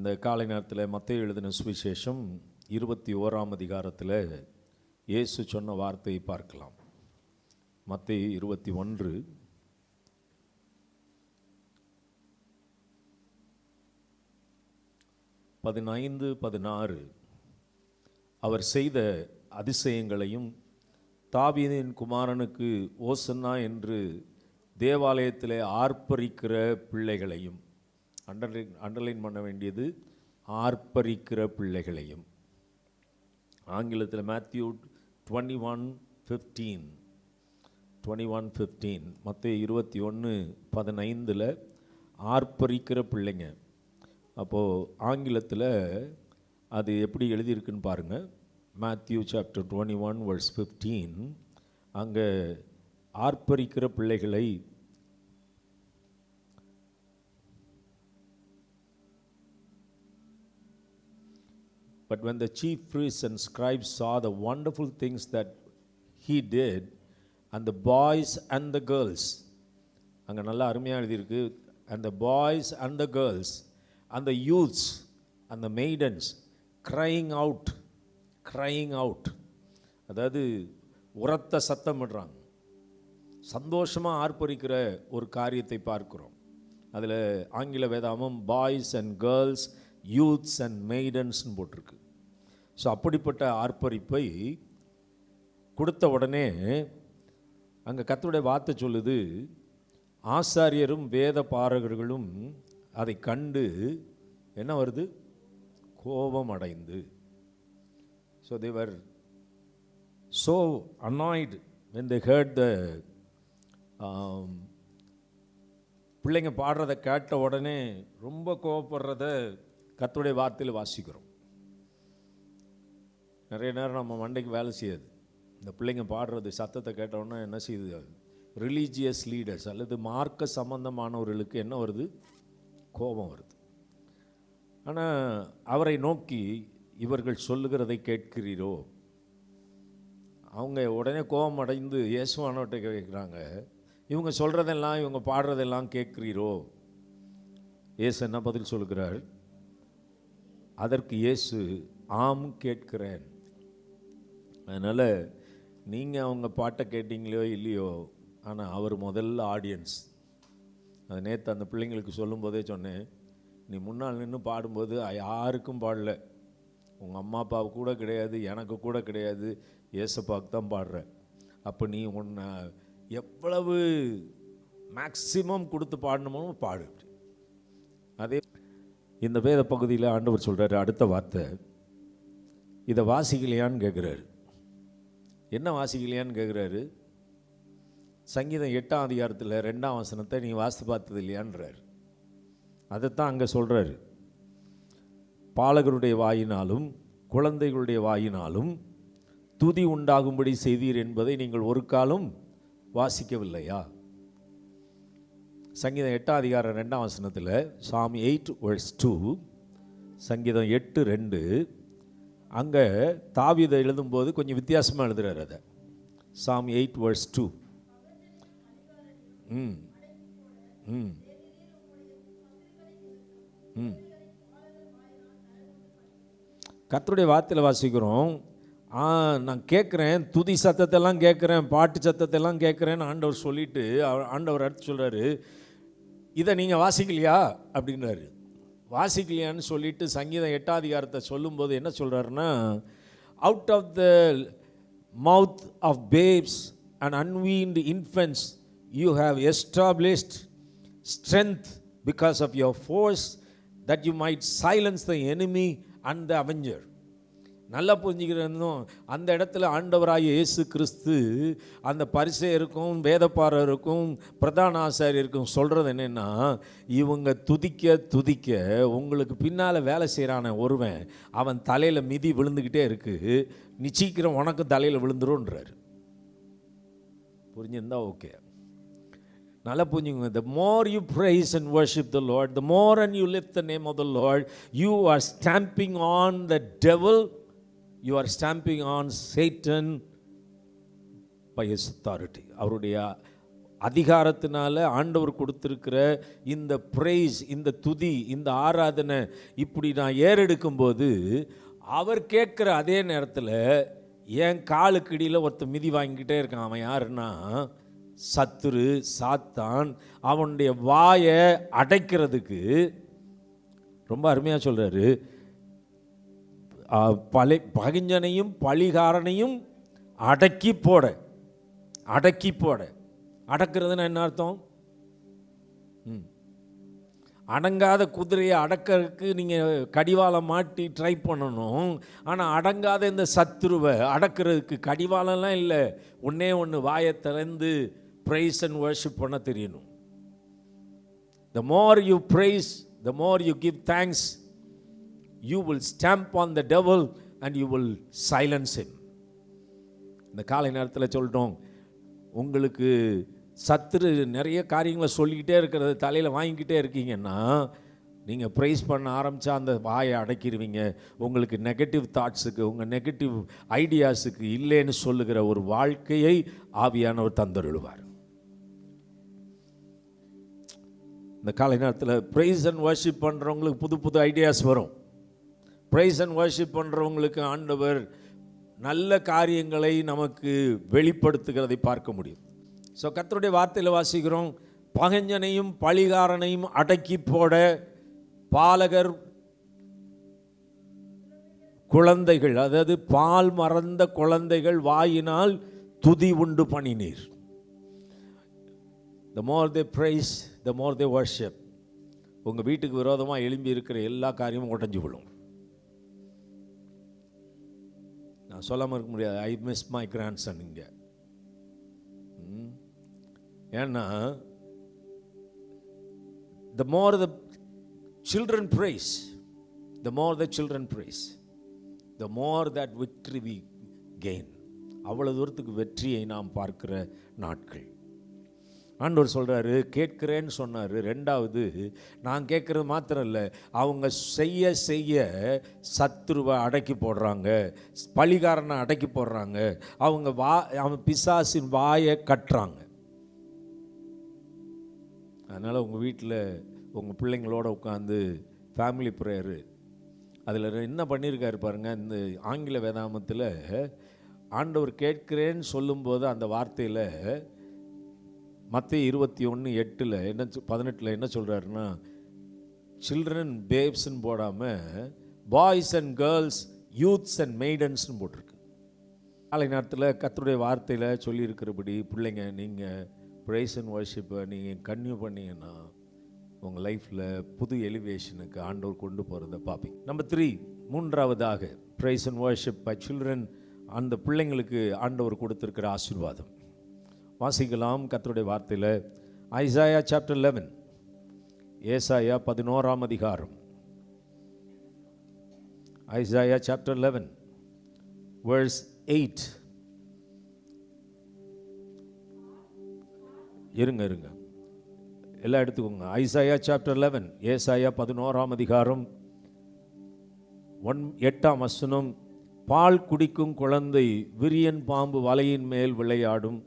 இந்த காலை நேரத்தில் மத்தேயு எழுதின சுவிசேஷம் 21ஆம் அதிகாரத்தில் இயேசு சொன்ன வார்த்தையை பார்க்கலாம். மத்தேயு 21 15, 16 அவர் செய்த அதிசயங்களையும் தாவீதின் குமாரனுக்கு ஓசன்னா என்று தேவாலயத்தில் ஆர்ப்பரிக்கிற பிள்ளைகளையும், அண்டர்லைன் பண்ண வேண்டியது ஆர்ப்பரிக்கிற பிள்ளைகளையும். ஆங்கிலத்தில் மேத்யூ 21:15 மத்தேயு 21:15 ஆர்ப்பரிக்கிற பிள்ளைங்க. அப்போது ஆங்கிலத்தில் அது எப்படி எழுதியிருக்குன்னு பாருங்கள். மேத்யூ சாப்டர் 21:15 அங்கே ஆர்ப்பரிக்கிற பிள்ளைகளை But when the chief priests and scribes saw the wonderful things that he did, and the boys and the girls, அங்கே நல்லா அருமையாக எழுதியிருக்கு, and the boys and the girls and the youths and the maidens crying out, அதாவது உரத்த சத்தம் விடுறாங்க, சந்தோஷமாக ஆர்ப்பரிக்கிற ஒரு காரியத்தை பார்க்கிறோம். அதில் ஆங்கில வேதாமம் boys and girls, youths and மெய்டன்ஸ்னு போட்டிருக்கு. ஸோ அப்படிப்பட்ட ஆர்ப்பரிப்பை கொடுத்த உடனே அங்கே கர்த்தருடைய வார்த்தை சொல்லுது, ஆசாரியரும் வேத பாரகர்களும் அதை கண்டு என்ன வருது, கோபம் அடைந்து. So they were so annoyed when they heard the பிள்ளைங்க பாடுறதை கேட்ட உடனே ரொம்ப கோபப்படுறத கர்த்தருடைய வார்த்தையில் வாசிக்கிறோம். நிறைய நேரம் நம்ம மண்டைக்கு வேலை செய்யாது. இந்த பிள்ளைங்க பாடுறது சத்தத்தை கேட்டவுடனே என்ன செய்யுது, ரிலீஜியஸ் லீடர்ஸ் அல்லது மார்க்க சம்பந்தமானவர்களுக்கு என்ன வருது, கோபம் வருது. ஆனால் அவரை நோக்கி இவர்கள் சொல்லுகிறதை கேட்கிறீரோ, அவங்க உடனே கோபம் அடைந்து இயேசுவானவர்கிட்ட கேட்குறாங்க, இவங்க சொல்கிறதெல்லாம் இவங்க பாடுறதெல்லாம் கேட்கிறீரோ? இயேசு என்ன பதில் சொல்லுகிறார்? அதற்கு இயேசு ஆம் கேட்கிறேன். அதனால் நீங்கள் அவங்க பாட்டை கேட்டீங்களோ இல்லையோ, ஆனால் அவர் முதல்ல ஆடியன்ஸ். அது நேற்று அந்த பிள்ளைங்களுக்கு சொல்லும்போதே சொன்னேன், நீ முன்னால் நின்று பாடும்போது யாருக்கும் பாடல, உங்கள் அம்மா அப்பாவுக்கு கூட கிடையாது, எனக்கு கூட கிடையாது, ஏசப்பாவுக்கு தான் பாடுற. அப்போ நீ உன்னை எவ்வளவு மேக்சிமம் கொடுத்து பாடணுமோ பாடு. அதே இந்த வேத பகுதியில் ஆண்டவர் சொல்கிறார், அடுத்த வார்த்தை, இதை வாசிக்கலையான்னு கேட்குறாரு. என்ன வாசிக்கலையான்னு கேட்குறாரு? சங்கீதம் 8ஆம் அதிகாரத்தில் 2ஆம் வசனத்தை நீ வாசித்து பார்த்தது இல்லையான்றார். அதைத்தான் அங்கே சொல்கிறாரு, பாலகருடைய வாயினாலும் குழந்தைகளுடைய வாயினாலும் துதி உண்டாகும்படி செய்தீர் என்பதை நீங்கள் ஒரு காலம் வாசிக்கவில்லையா? சங்கீதம் 8ஆம் அதிகாரம் 2ஆம் வசனத்தில், சாம் 8:2, சங்கீதம் 8:2, அங்கே தாவீதை எழுதும்போது கொஞ்சம் வித்தியாசமாக எழுதுறாரு. அதை சாம் 8:2. கர்த்தருடைய வார்த்தையில் வாசிக்கிறோம், நான் கேட்குறேன், துதி சத்தத்தெல்லாம் கேட்குறேன், பாட்டு சத்தத்தெல்லாம் கேட்குறேன்னு ஆண்டவர் சொல்லிட்டு ஆண்டவர் அடுத்து சொல்கிறாரு, இதை நீங்கள் வாசிக்கலையா அப்படின்றாரு. வாசிக்கலையான்னு சொல்லிட்டு சங்கீதம் 8ஆம் அதிகாரத்தை சொல்லும்போது என்ன சொல்கிறாருன்னா, out of the mouth of babes and unweaned infants you have established strength because of your foes that you might silence the enemy and the avenger. நல்லா புரிஞ்சுக்கிறதும் அந்த இடத்துல ஆண்டவராகிய இயேசு கிறிஸ்து அந்த பரிசேயருக்கும் வேதபாரருக்கும் பிரதான ஆசாரியருக்கும் சொல்கிறது என்னென்னா, இவங்க துதிக்க உங்களுக்கு பின்னால் வேலை செய்கிறான ஒருவன், அவன் தலையில் மிதி விழுந்துக்கிட்டே இருக்குது, நீ சீக்கிரம் உனக்கு தலையில் விழுந்துருன்றார். புரிஞ்சிருந்தா ஓகே. நல்லா புரிஞ்சுங்க. The more you praise and worship the Lord, the more and you lift the name of the Lord, you are stamping on the devil, you are stamping on Satan by his authority. அவருடைய அதிகாரத்தினால ஆண்டவர் கொடுத்திருக்கிற இந்த price, இந்த துதி, இந்த ஆராதனை இப்படி நான் ஏறெடுக்கும்போது அவர் கேட்குற அதே நேரத்தில் என் காலுக்கடியில் ஒருத்தர் மிதி வாங்கிக்கிட்டே இருக்கான். அவன் யாருன்னா சத்துரு, சாத்தான். அவனுடைய வாயை அடைக்கிறதுக்கு ரொம்ப அருமையாக சொல்கிறாரு, பகிஞ்சனையும் பழிகாரனையும் அடக்கி போட. அடக்கி போட, அடக்கிறதுனா என்ன அர்த்தம்? அடங்காத குதிரையை அடக்கிறதுக்கு நீங்கள் கடிவாளம் மாட்டி ட்ரை பண்ணணும். ஆனால் அடங்காத இந்த சத்துருவை அடக்கிறதுக்கு கடிவாளம்லாம் இல்லை. ஒன்றே ஒன்று, வாயை திறந்து ப்ரைஸ் அண்ட் வர்ஷிப் பண்ண தெரியணும். The more you praise, the more you give thanks, you will stamp on the devil and you will silence him. இந்த காலை நேரத்தில் சொல்லிட்டோம், உங்களுக்கு சத்துரு நிறைய காரியங்களை சொல்லிக்கிட்டே இருக்கிறது தலையில் வாங்கிக்கிட்டே இருக்கீங்கன்னா நீங்கள் ப்ரைஸ் பண்ண ஆரம்பித்தா அந்த வாயை அடக்கிடுவீங்க. உங்களுக்கு நெகட்டிவ் தாட்ஸுக்கு, உங்கள் நெகட்டிவ் ஐடியாஸுக்கு இல்லைன்னு சொல்லுகிற ஒரு வாழ்க்கையை ஆவியானவர் தந்தருள்வார். இந்த காலை நேரத்தில் ப்ரைஸ் அண்ட் வர்ஷிப் பண்ணுறவங்களுக்கு புது புது ஐடியாஸ் வரும். ப்ரைஸ் அண்ட் வர்ஷிப் பண்ணுறவங்களுக்கு ஆண்டவர் நல்ல காரியங்களை நமக்கு வெளிப்படுத்துகிறதை பார்க்க முடியும். ஸோ கர்த்தருடைய வார்த்தையில் வாசிக்கிறோம், பகைஞனையும் பழிகாரனையும் அடக்கி போட பாலகர் குழந்தைகள், அதாவது பால் மறந்த குழந்தைகள் வாயினால் துதி உண்டு பண்ணினீர். The more they praise, the more they worship. உங்கள் வீட்டுக்கு விரோதமாக எழும்பி இருக்கிற எல்லா காரியமும் உடஞ்சி விடும். நான் சொல்லாமல் இருக்க முடியாது, ஐ மிஸ் மை கிராண்ட்சன். இங்கே ஏன்னா the more the children praise, the more the children praise, the more that victory we gain. அவ்வளவு தூரத்துக்கு வெற்றியை நாம் பார்க்கிற நாட்கள். ஆண்டவர் சொல்கிறாரு, கேட்கிறேன்னு சொன்னார். ரெண்டாவது, நான் கேட்குறது மாத்திரம் இல்லை, அவங்க செய்ய செய்ய சத்துருவை அடக்கி போடுறாங்க, பழிகாரனை அடக்கி போடுறாங்க, அவன் பிசாசின் வாயை கட்டுறாங்க. அதனால் உங்கள் வீட்டில் உங்கள் பிள்ளைங்களோட உட்காந்து ஃபேமிலி ப்ரேயரு, அதில் என்ன பண்ணியிருக்காரு பாருங்கள். இந்த ஆங்கில வேதாமத்தில் ஆண்டவர் கேட்கிறேன்னு சொல்லும்போது அந்த வார்த்தையில் மத்தேயு 21:8 என்ன 18 என்ன சொல்கிறாருன்னா, சில்ட்ரன் பேப்ஸ்ன்னு போடாமல் boys and girls, youths and மெய்டன்ஸ்னு போட்டிருக்கு. காலை நேரத்தில் கர்த்தருடைய வார்த்தையில் சொல்லியிருக்கிறபடி பிள்ளைங்க நீங்கள் ப்ரைஸ் அண்ட் வர்ஷிப்பை நீங்கள் கன்டினியூ பண்ணிங்கன்னா உங்கள் லைஃப்பில் புது எலிவேஷனுக்கு ஆண்டவர் கொண்டு போகிறத பார்ப்பீங்க. நம்பர் 3, மூன்றாவதாக praise and worship by children, அந்த பிள்ளைங்களுக்கு ஆண்டவர் கொடுத்துருக்கிற ஆசீர்வாதம். வாசிக்கலாம் கர்த்தருடைய வார்த்தையில் ஐசாயா சாப்டர் 11, ஏசாயா 11ஆம் அதிகாரம். Isaiah chapter 11 verse 8. இருங்க எல்லாம் எடுத்துக்கோங்க. ஐசாயா சாப்டர் 11, ஏசாயா 11ஆம் அதிகாரம் 8ஆம் வசனம். பால் குடிக்கும் குழந்தை விரியன் பாம்பு வலையின் மேல் விளையாடும்,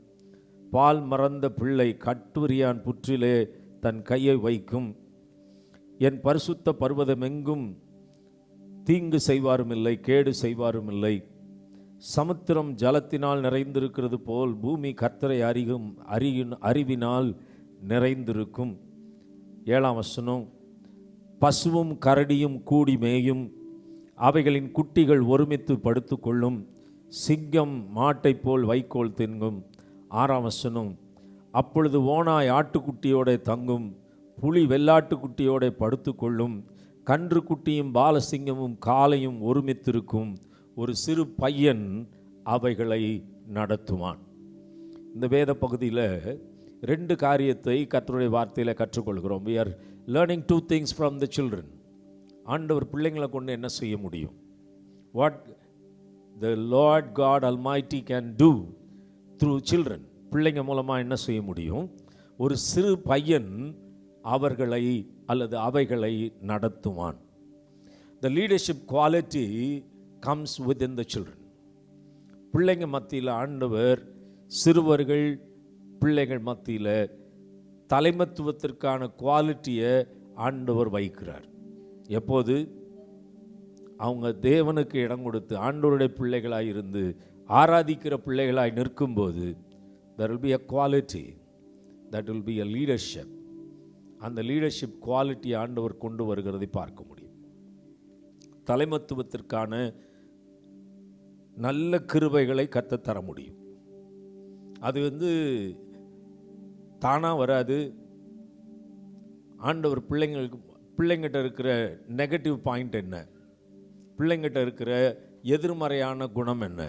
பால் மறந்த பிள்ளை கட்டுரியான் புற்றிலே தன் கையை வைக்கும். என் பரிசுத்த பர்வதமெங்கும் தீங்கு செய்வாரும் இல்லை, கேடு செய்வாரும் இல்லை. சமுத்திரம் ஜலத்தினால் நிறைந்திருக்கிறது போல் பூமி கர்த்தரை அறிவினால் நிறைந்திருக்கும். 7ஆம் வசனம். பசுவும் கரடியும் கூடி மேயும், அவைகளின் குட்டிகள் ஒருமித்து படுத்துக்கொள்ளும். சிங்கம் மாட்டை போல் வைக்கோல் தின்கும். 6ஆம் வசனம். அப்பொழுது ஓனாய் ஆட்டுக்குட்டியோட தங்கும், புலி வெள்ளாட்டுக்குட்டியோட படுத்துக்கொள்ளும். கன்று குட்டியும் பாலசிங்கமும் காளையும் ஒருமித்திருக்கும். ஒரு சிறு பையன் அவைகளை நடத்துவான். இந்த வேத பகுதியில் 2 காரியத்தை கர்த்தருடைய வார்த்தையில் கற்றுக்கொள்கிறோம். we are learning 2 things from the children. ஆண்டவர் பிள்ளைங்களை கொண்டு என்ன செய்ய முடியும்? what the Lord God Almighty can do through children. பிள்ளைங்க மூலமாக என்ன செய்ய முடியும்? ஒரு சிறு பையன் அவர்களை அல்லது அவைகளை நடத்துவான். the leadership quality comes within the children. பிள்ளைங்க மத்தியில் ஆண்டவர் சிறுவர்கள் பிள்ளைகள் மத்தியில் தலைமத்துவத்திற்கான குவாலிட்டியை ஆண்டவர் வைக்கிறார். எப்போது அவங்க தேவனுக்கு இடம் கொடுத்து ஆண்டவருடைய பிள்ளைகளாய் இருந்து ஆராதிக்கிற பிள்ளைகளாய் நிற்கும்போது, there will be a quality, that will be a leadership. அந்த லீடர்ஷிப் குவாலிட்டி ஆண்டவர் கொண்டு வருகிறதை பார்க்க முடியும். தலைமத்துவத்திற்கான நல்ல கிருபைகளை கர்த்தர் தர முடியும். அது தானாக வராது. ஆண்டவர் பிள்ளைங்கிட்ட இருக்கிற நெகட்டிவ் பாயிண்ட் என்ன, பிள்ளைங்கிட்ட இருக்கிற எதிர்மறையான குணம் என்ன,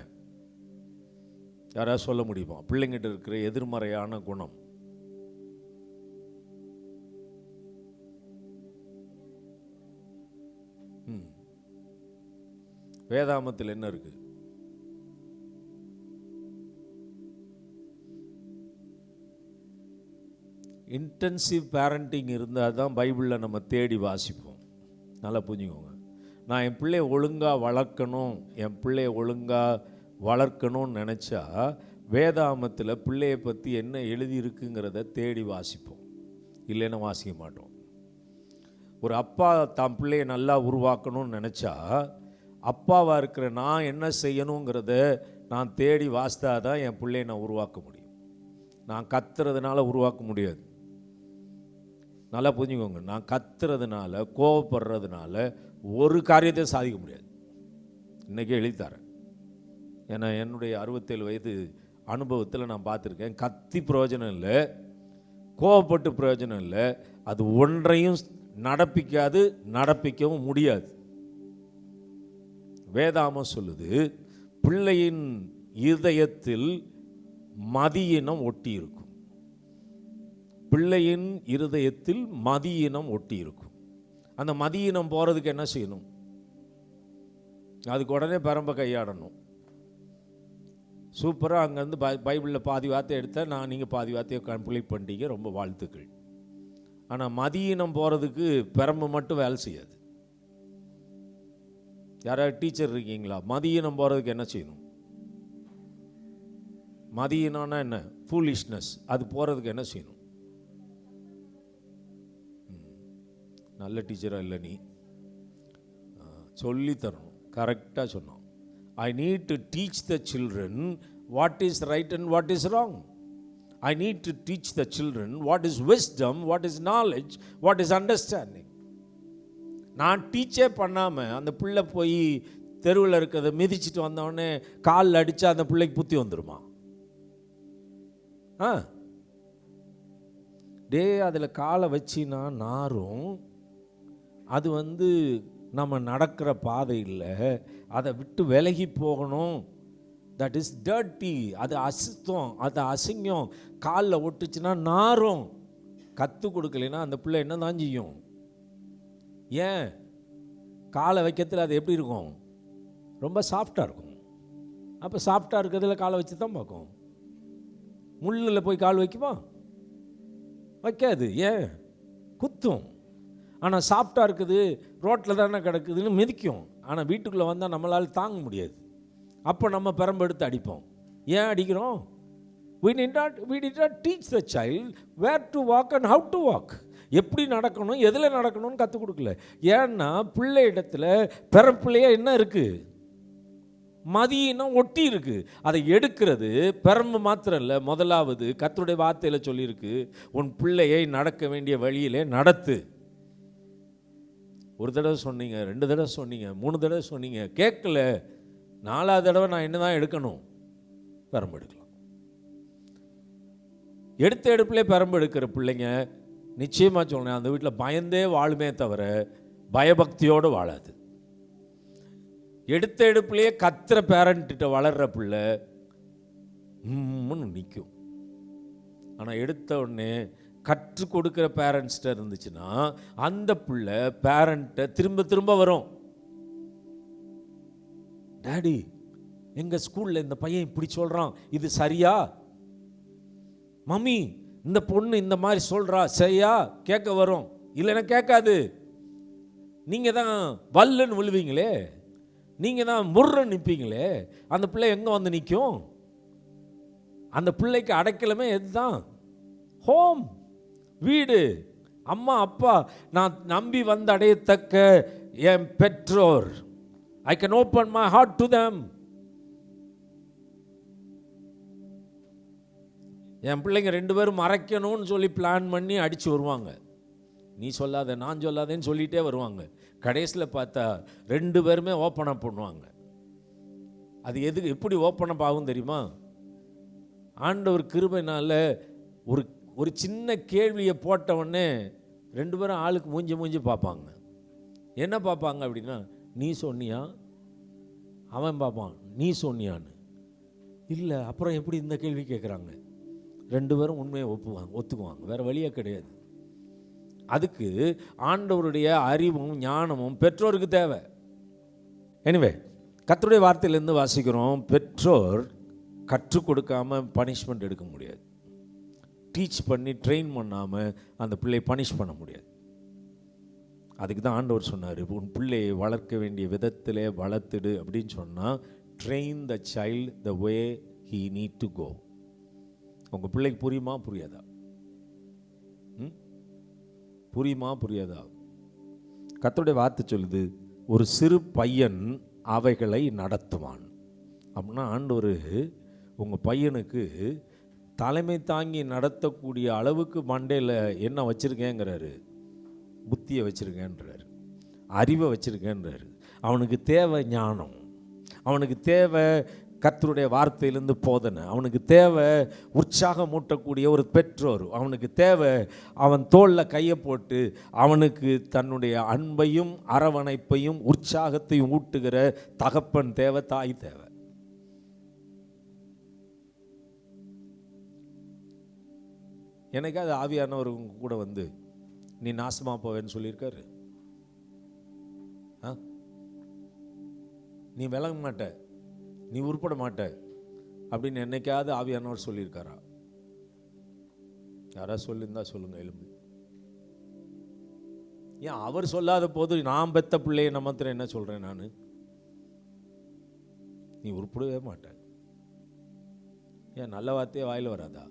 யாராவது சொல்ல முடியுமா? பிள்ளைங்கிட்ட இருக்கிற எதிர்மறையான குணம் வேதாமத்தில் என்ன இருக்கு? இன்டென்சிவ் பேரண்டிங் இருந்தால் தான் பைபிளில் நம்ம தேடி வாசிப்போம். நல்லா புரிஞ்சுக்கோங்க. நான் என் பிள்ளையை ஒழுங்காக வளர்க்கணும், என் பிள்ளையை ஒழுங்காக வளர்க்கணும்னு நினச்சா வேதாமத்தில் பிள்ளையை பற்றி என்ன எழுதியிருக்குங்கிறத தேடி வாசிப்போம். இல்லைன்னா வாசிக்க மாட்டோம். ஒரு அப்பா தான் பிள்ளையை நல்லா உருவாக்கணும்னு நினச்சா அப்பாவாக இருக்கிற நான் என்ன செய்யணுங்கிறத நான் தேடி வாசித்தா தான் என் பிள்ளையை நான் உருவாக்க முடியும். நான் கத்துறதுனால உருவாக்க முடியாது. நல்லா புரிஞ்சுக்கோங்க. நான் கத்துறதுனால கோவப்படுறதுனால ஒரு காரியத்தை சாதிக்க முடியாது. இன்றைக்கே எழுதித்தரேன். ஏன்னா என்னுடைய 67 வயது அனுபவத்தில் நான் பார்த்துருக்கேன். கத்தி பிரயோஜனம் இல்லை, கோவப்பட்டு பிரயோஜனம் இல்லை. அது ஒன்றையும் நடப்பிக்காது, நடப்பிக்கவும் முடியாது. வேதாமம் சொல்லுது, பிள்ளையின் இருதயத்தில் மதியினம் ஒட்டி இருக்கும். பிள்ளையின் இருதயத்தில் மதியினம் ஒட்டி இருக்கும். அந்த மதியினம் போகிறதுக்கு என்ன செய்யணும்? அதுக்கு உடனே பரம்ப கையாடணும். சூப்பராக அங்கேருந்து பைபிளில் பாதி வார்த்தை எடுத்தால் நீங்கள் பாதி வார்த்தையை கம்ப்ளீட் பண்ணிட்டீங்க, ரொம்ப வாழ்த்துக்கள். ஆனால் மதியினம் போகிறதுக்கு பெரம்பு மட்டும் வேலை செய்யாது. யாராவது டீச்சர் இருக்கீங்களா? மதியினம் போகிறதுக்கு என்ன செய்யணும்? மதியினம்னா என்ன? ஃபூலிஷ்னஸ். அது போகிறதுக்கு என்ன செய்யணும்? நல்ல டீச்சராக இல்லை நீ, சொல்லி தரணும். கரெக்டாக சொன்னோம். I need to teach the children what is right and what is wrong. I need to teach the children what is wisdom, what is knowledge, what is understanding. நான் டீச்சே பண்ணாமல் அந்த பிள்ளை போய் தெருவில் இருக்கிறத மிதிச்சுட்டு வந்தவொடனே காலில் அடித்தா அந்த பிள்ளைக்கு புத்தி வந்துடுமா? அதில் காலை வச்சினா நாரும். அது நம்ம நடக்கிற பாதை இல்லை, அதை விட்டு விலகி போகணும். That is dirty. அது அசுத்தம், அது அசிங்கம். காலில் ஒட்டுச்சுன்னா நாரும். கற்றுக் கொடுக்கலைன்னா அந்த பிள்ளை என்ன தான் செய்யும்? ஏன்? காலை வைக்கிறதுல அது எப்படி இருக்கும்? ரொம்ப சாஃப்டாக இருக்கும். அப்போ சாஃப்டாக இருக்கிறதுல காலை வச்சு தான் பார்க்கும். முள்ளில் போய் கால் வைக்குமா? வைக்காது. ஏன்? குத்தும். ஆனால் சாஃப்டாக இருக்குது, ரோட்டில் தானே கிடக்குதுன்னு மிதிக்கும். ஆனால் வீட்டுக்குள்ளே வந்தால் நம்மளால் தாங்க முடியாது. அப்போ நம்ம பெரம்பு எடுத்து அடிப்போம். ஏன் அடிக்கிறோம்? we did not teach the child where to walk and how to walk. எப்படி நடக்கணும், எதில் நடக்கணும்னு கற்றுக் கொடுக்கல. ஏன்னா பிள்ளை இடத்துல பிறப்பிள்ளையே என்ன இருக்குது? மதியினம் ஒட்டி இருக்கு. அதை எடுக்கிறது பெரம்பு மாத்திரம் இல்லை. முதலாவது கர்த்தருடைய வார்த்தையில் சொல்லியிருக்கு, உன் பிள்ளையை நடக்க வேண்டிய வழியிலே நடத்து. ஒரு தடவை சொன்னீங்க, 2 தடவை சொன்னீங்க, 3 தடவை சொன்னீங்க, கேட்கல. 4வது தடவை நான் என்ன தான் எடுக்கணும்? பெரம்பு எடுக்கலாம். எடுத்த எடுப்பிலே பெரம்பு எடுக்கிற பிள்ளைங்க நிச்சயமாக சொல்கிறேன், அந்த வீட்டில் பயந்தே வாழுமே தவிர பயபக்தியோடு வாழாது. எடுத்த எடுப்புலேயே கத்துற பேரண்ட்டிட்ட வளர்கிற பிள்ளை நிற்கும். ஆனால் எடுத்த உடனே கற்றுக் கொடுக்குற பேரண்ட்ஸ்கிட்ட இருந்துச்சுன்னா அந்த பிள்ளை பேரண்ட்டை திரும்ப திரும்ப வரும். டாடி, எங்கள் ஸ்கூலில் இந்த பையன் இப்படி சொல்கிறான், இது சரியா? மம்மி, இந்த பொண்ணு இந்த மாதிரி சொல்கிறா, சரியா? கேட்க வரும். இல்லைன்னா கேட்காது. நீங்கள் தான் வல்லுன்னு விழுவீங்களே, நீங்கள் தான் முர்றன்னு நிற்பீங்களே, அந்த பிள்ளை எங்கே வந்து நிற்கும்? அந்த பிள்ளைக்கு அடைக்கலமே எதுதான்? ஹோம், வீடு. அம்மா அப்பா நான் நம்பி வந்து அடையத்தக்க என் பெற்றோர். I can open my heart to them. என் பிள்ளைங்க 2 பேரும் மறைக்கணும்னு சொல்லி பிளான் பண்ணி அடித்து வருவாங்க. நீ சொல்லாத நான் சொல்லாதேன்னு சொல்லிகிட்டே வருவாங்க. கடைசியில் பார்த்தா 2 பேருமே ஓப்பன் அப் பண்ணுவாங்க. அது எப்படி ஓப்பன் அப் ஆகும் தெரியுமா? ஆண்டவர் கிருபையினால ஒரு சின்ன கேள்வியை போட்டவுடனே 2 பேரும் ஆளுக்கு மூஞ்சி பார்ப்பாங்க. என்ன பார்ப்பாங்க அப்படின்னா, நீ சொன்னியா? அவன் பார்ப்பான், நீ சொன்னியான்னு. இல்லை, அப்புறம் எப்படி இந்த கேள்வி கேட்குறாங்க? 2 பேரும் உண்மையை ஒத்துக்குவாங்க. வேறு வழியே கிடையாது. அதுக்கு ஆண்டவருடைய அறிவும் ஞானமும் பெற்றோருக்கு தேவை. எனிவே, கர்த்தருடைய வார்த்தையிலேருந்து வாசிக்கிறோம், பெற்றோர் கற்றுக் கொடுக்காமல் பனிஷ்மெண்ட் எடுக்க முடியாது. டீச் பண்ணி ட்ரெயின் பண்ணாமல் அந்த பிள்ளையை பனிஷ் பண்ண முடியாது. அதுக்கு தான் ஆண்டவர் சொன்னார், உன் பிள்ளையை வளர்க்க வேண்டிய விதத்திலே வளர்த்துடு அப்படின்னு சொன்னால், train the child the way he need to go. உங்கள் பிள்ளைக்கு புரியுமா புரியாதா? புரியுமா புரியாதா? கர்த்தருடைய வார்த்தை சொல்லுது, ஒரு சிறு பையன் அவைகளை நடத்துவான். அப்படின்னா ஆண்டவர் உங்கள் பையனுக்கு தலைமை தாங்கி நடத்தக்கூடிய அளவுக்கு மண்டையில் என்ன வச்சுருக்கேங்கிறாரு? புத்தியை வச்சுருக்கேன்றாரு, அறிவை வச்சுருக்கேன்றாரு. அவனுக்கு தேவை ஞானம், அவனுக்கு தேவை கர்த்தருடைய வார்த்தையிலேருந்து போதனை, அவனுக்கு தேவை உற்சாகம் மூட்டக்கூடிய ஒரு பெற்றோர், அவனுக்கு தேவை அவன் தோளில் கையை போட்டு அவனுக்கு தன்னுடைய அன்பையும் அரவணைப்பையும் உற்சாகத்தையும் ஊட்டுகிற தகப்பன் தேவை, தாய் தேவை. எனக்காவது ஆவியானவர் கூட வந்து நீ நாசமா போவேன்னு சொல்லியிருக்காரு? நீ விளங்க மாட்ட, நீ உருப்பட மாட்ட அப்படின்னு என்னைக்காவது ஆவியானவர் சொல்லியிருக்காரா? யாராவது சொல்லியிருந்தா சொல்லுங்க, எலும்பு. ஏன் அவர் சொல்லாத போது நான் பெத்த பிள்ளையை நமத்திர என்ன சொல்றேன் நான்? நீ உருப்படவே மாட்ட. ஏன் நல்ல வார்த்தையே வாயில் வராதா?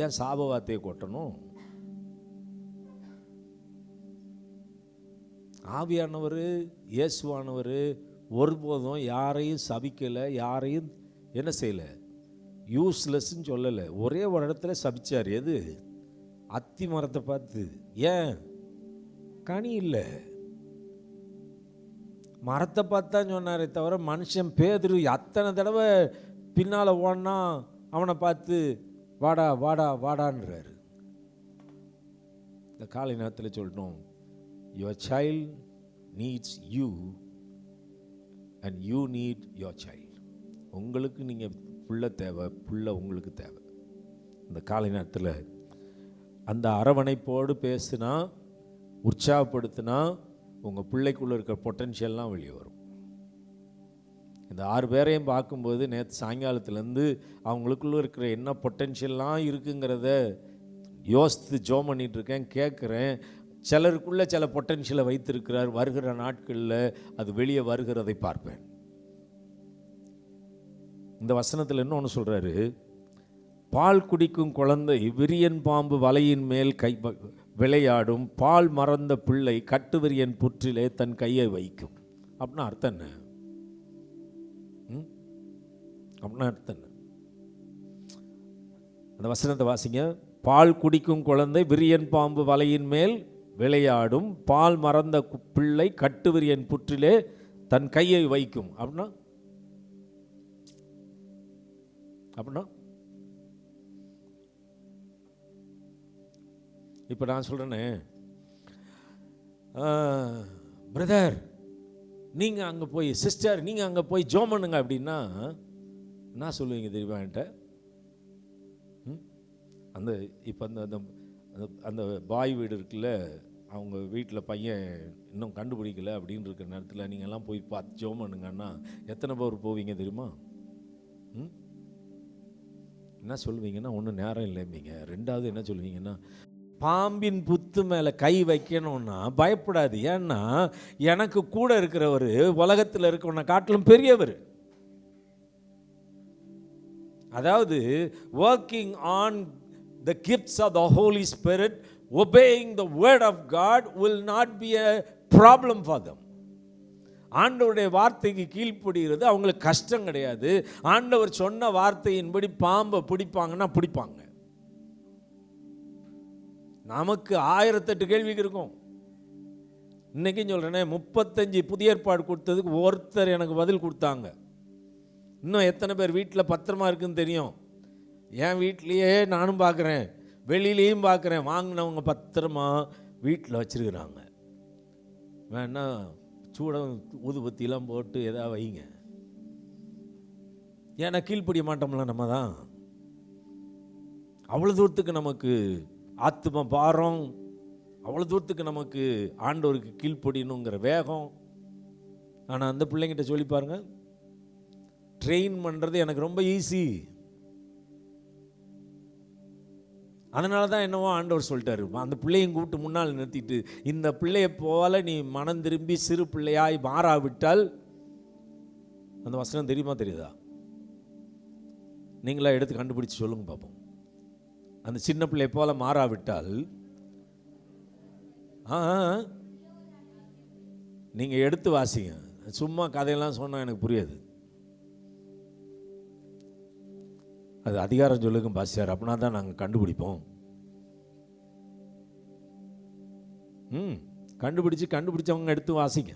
ஏன் சாப வார்த்தையை கொட்டணும்? ஆவியானவர் இயேசுவானவர் ஒருபோதும் யாரையும் சபிக்கலை, யாரையும் என்ன செய்யலை, யூஸ்லெஸ்ன்னு சொல்லலை. ஒரே ஒரு இடத்துல சபிச்சார். எது? அத்தி மரத்தை பார்த்து. ஏன்? கனி இல்லை, மரத்தை பார்த்து தான் சொன்னாரே தவிர மனுஷன் பேதுரு அத்தனை தடவை பின்னால் ஓடனா அவனை பார்த்து வாடா வாடா வாடான்றாரு. இந்த காலை நேரத்தில் சொல்லணும், your child needs you and you need your child. உங்களுக்கு நீங்கள் புள்ள தேவை, புள்ள உங்களுக்கு தேவை. இந்த காலை நேரத்தில் அந்த அரவணைப்போடு பேசுனா, உற்சாகப்படுத்தினா உங்கள் பிள்ளைக்குள்ளே இருக்கிற பொட்டன்ஷியல்லாம் வெளியே வரும். இந்த 6 பேரையும் பார்க்கும்போது நேற்று சாயங்காலத்துலேருந்து அவங்களுக்குள்ளே இருக்கிற என்ன பொட்டன்ஷியல்லாம் இருக்குங்கிறத யோசித்து ஜோம் பண்ணிகிட்ருக்கேன், கேட்குறேன். சிலருக்குள்ளே சில பொட்டன்ஷியலை வைத்திருக்கிறார். வருகிற நாட்களில் அது வெளியே வருகிறதை பார்ப்பேன். இந்த வசனத்தில் என்ன ஒன்று சொல்கிறாரு, பால் குடிக்கும் குழந்தை விரியன் பாம்பு வலையின் மேல் விளையாடும், பால் மறந்த பிள்ளை கட்டுவிரியன் புற்றிலே தன் கையை வைக்கும். அப்படின்னா அர்த்தம் என்ன? அப்படின்னா அர்த்தம் என்ன? அந்த வசனத்தை வாசிங்க. பால் குடிக்கும் குழந்தை விரியன் பாம்பு வலையின் மேல் விளையாடும், பால் மறந்த பிள்ளை கட்டுவிரியன் புற்றிலே தன் கையை வைக்கும். அப்படின்னா அப்படின்னா இப்போ நான் சொல்கிறேனே, பிரதர் நீங்கள் அங்கே போய், சிஸ்டர் நீங்கள் அங்கே போய் ஜோம் பண்ணுங்க அப்படின்னா என்ன சொல்லுவீங்க தெரியுமா என்கிட்ட? அந்த இப்போ அந்த அந்த பாய் வீடு இருக்குல்ல, அவங்க வீட்டில் பையன் இன்னும் கண்டுபிடிக்கல அப்படின்னு இருக்கிற நேரத்தில் நீங்கள்லாம் போய் பார்த்து ஜோம் பண்ணுங்கன்னா எத்தனை பேர் போவீங்க தெரியுமா? என்ன சொல்லுவீங்கன்னா, ஒன்றும் நேரம் இல்லைம்பீங்க. 2வது என்ன சொல்லுவீங்கன்னா, பாம்பின் புத்து மேலே கை வைக்கணும்னா பயப்படாது. ஏன்னா எனக்கு கூட இருக்கிறவர் உலகத்தில் இருக்கிறவனை காட்டிலும் பெரியவர். அதாவது working on the gifts of the holy spirit, obeying the word of God will not be a problem for them. ஆண்டவருடைய வார்த்தைக்கு கீழ்ப்படுகிறது அவங்களுக்கு கஷ்டம் கிடையாது. ஆண்டவர் சொன்ன வார்த்தையின்படி பாம்பை பிடிப்பாங்கன்னா பிடிப்பாங்க. நமக்கு 1008 கேள்விக்கு இருக்கும். இன்னைக்கும் சொல்கிறேனே, 35 புதிய ஏற்பாடு கொடுத்ததுக்கு ஒருத்தர் எனக்கு பதில் கொடுத்தாங்க. இன்னும் எத்தனை பேர் வீட்டில் பத்திரமா இருக்குன்னு தெரியும். என் வீட்லேயே நானும் பார்க்குறேன், வெளியிலையும் பார்க்குறேன், வாங்கினவங்க பத்திரமா வீட்டில் வச்சுருக்குறாங்க. வேணா சூடம் ஊதுபத்திலாம் போட்டு எதாவது வைங்க. ஏன்னா கீழ்ப்படிய மாட்டோம்ல நம்ம தான். அவ்வளோ தூரத்துக்கு நமக்கு ஆத்ம பாரம், அவ்வளோ தூரத்துக்கு நமக்கு ஆண்டவருக்கு கீழ்ப்படியணுங்கிற வேகம். ஆனால் அந்த பிள்ளைங்கிட்ட சொல்லி பாருங்க, ட்ரெயின் பண்ணுறது எனக்கு ரொம்ப ஈஸி. அதனால தான் என்னவோ ஆண்டவர் சொல்லிட்டாரு, அந்த பிள்ளையும் கூப்பிட்டு முன்னால் நிறுத்திட்டு, இந்த பிள்ளையை போல நீ மனம் திரும்பி சிறு பிள்ளையாய் மாறாவிட்டால், அந்த வசனம் தெரியுமா தெரியுதா? நீங்களா எடுத்து கண்டுபிடிச்சு சொல்லுங்க பார்ப்போம். அந்த சின்ன பிள்ளையை போல மாறாவிட்டால், நீங்கள் எடுத்து வாசிங்க. சும்மா கதையெல்லாம் சொன்னால் எனக்கு புரியாது. அது அதிகாரம் சொல்லுங்க பாஸ்டர், அப்படின்னா தான் நாங்கள் கண்டுபிடிப்போம். கண்டுபிடிச்சவங்க எடுத்து வாசிங்க.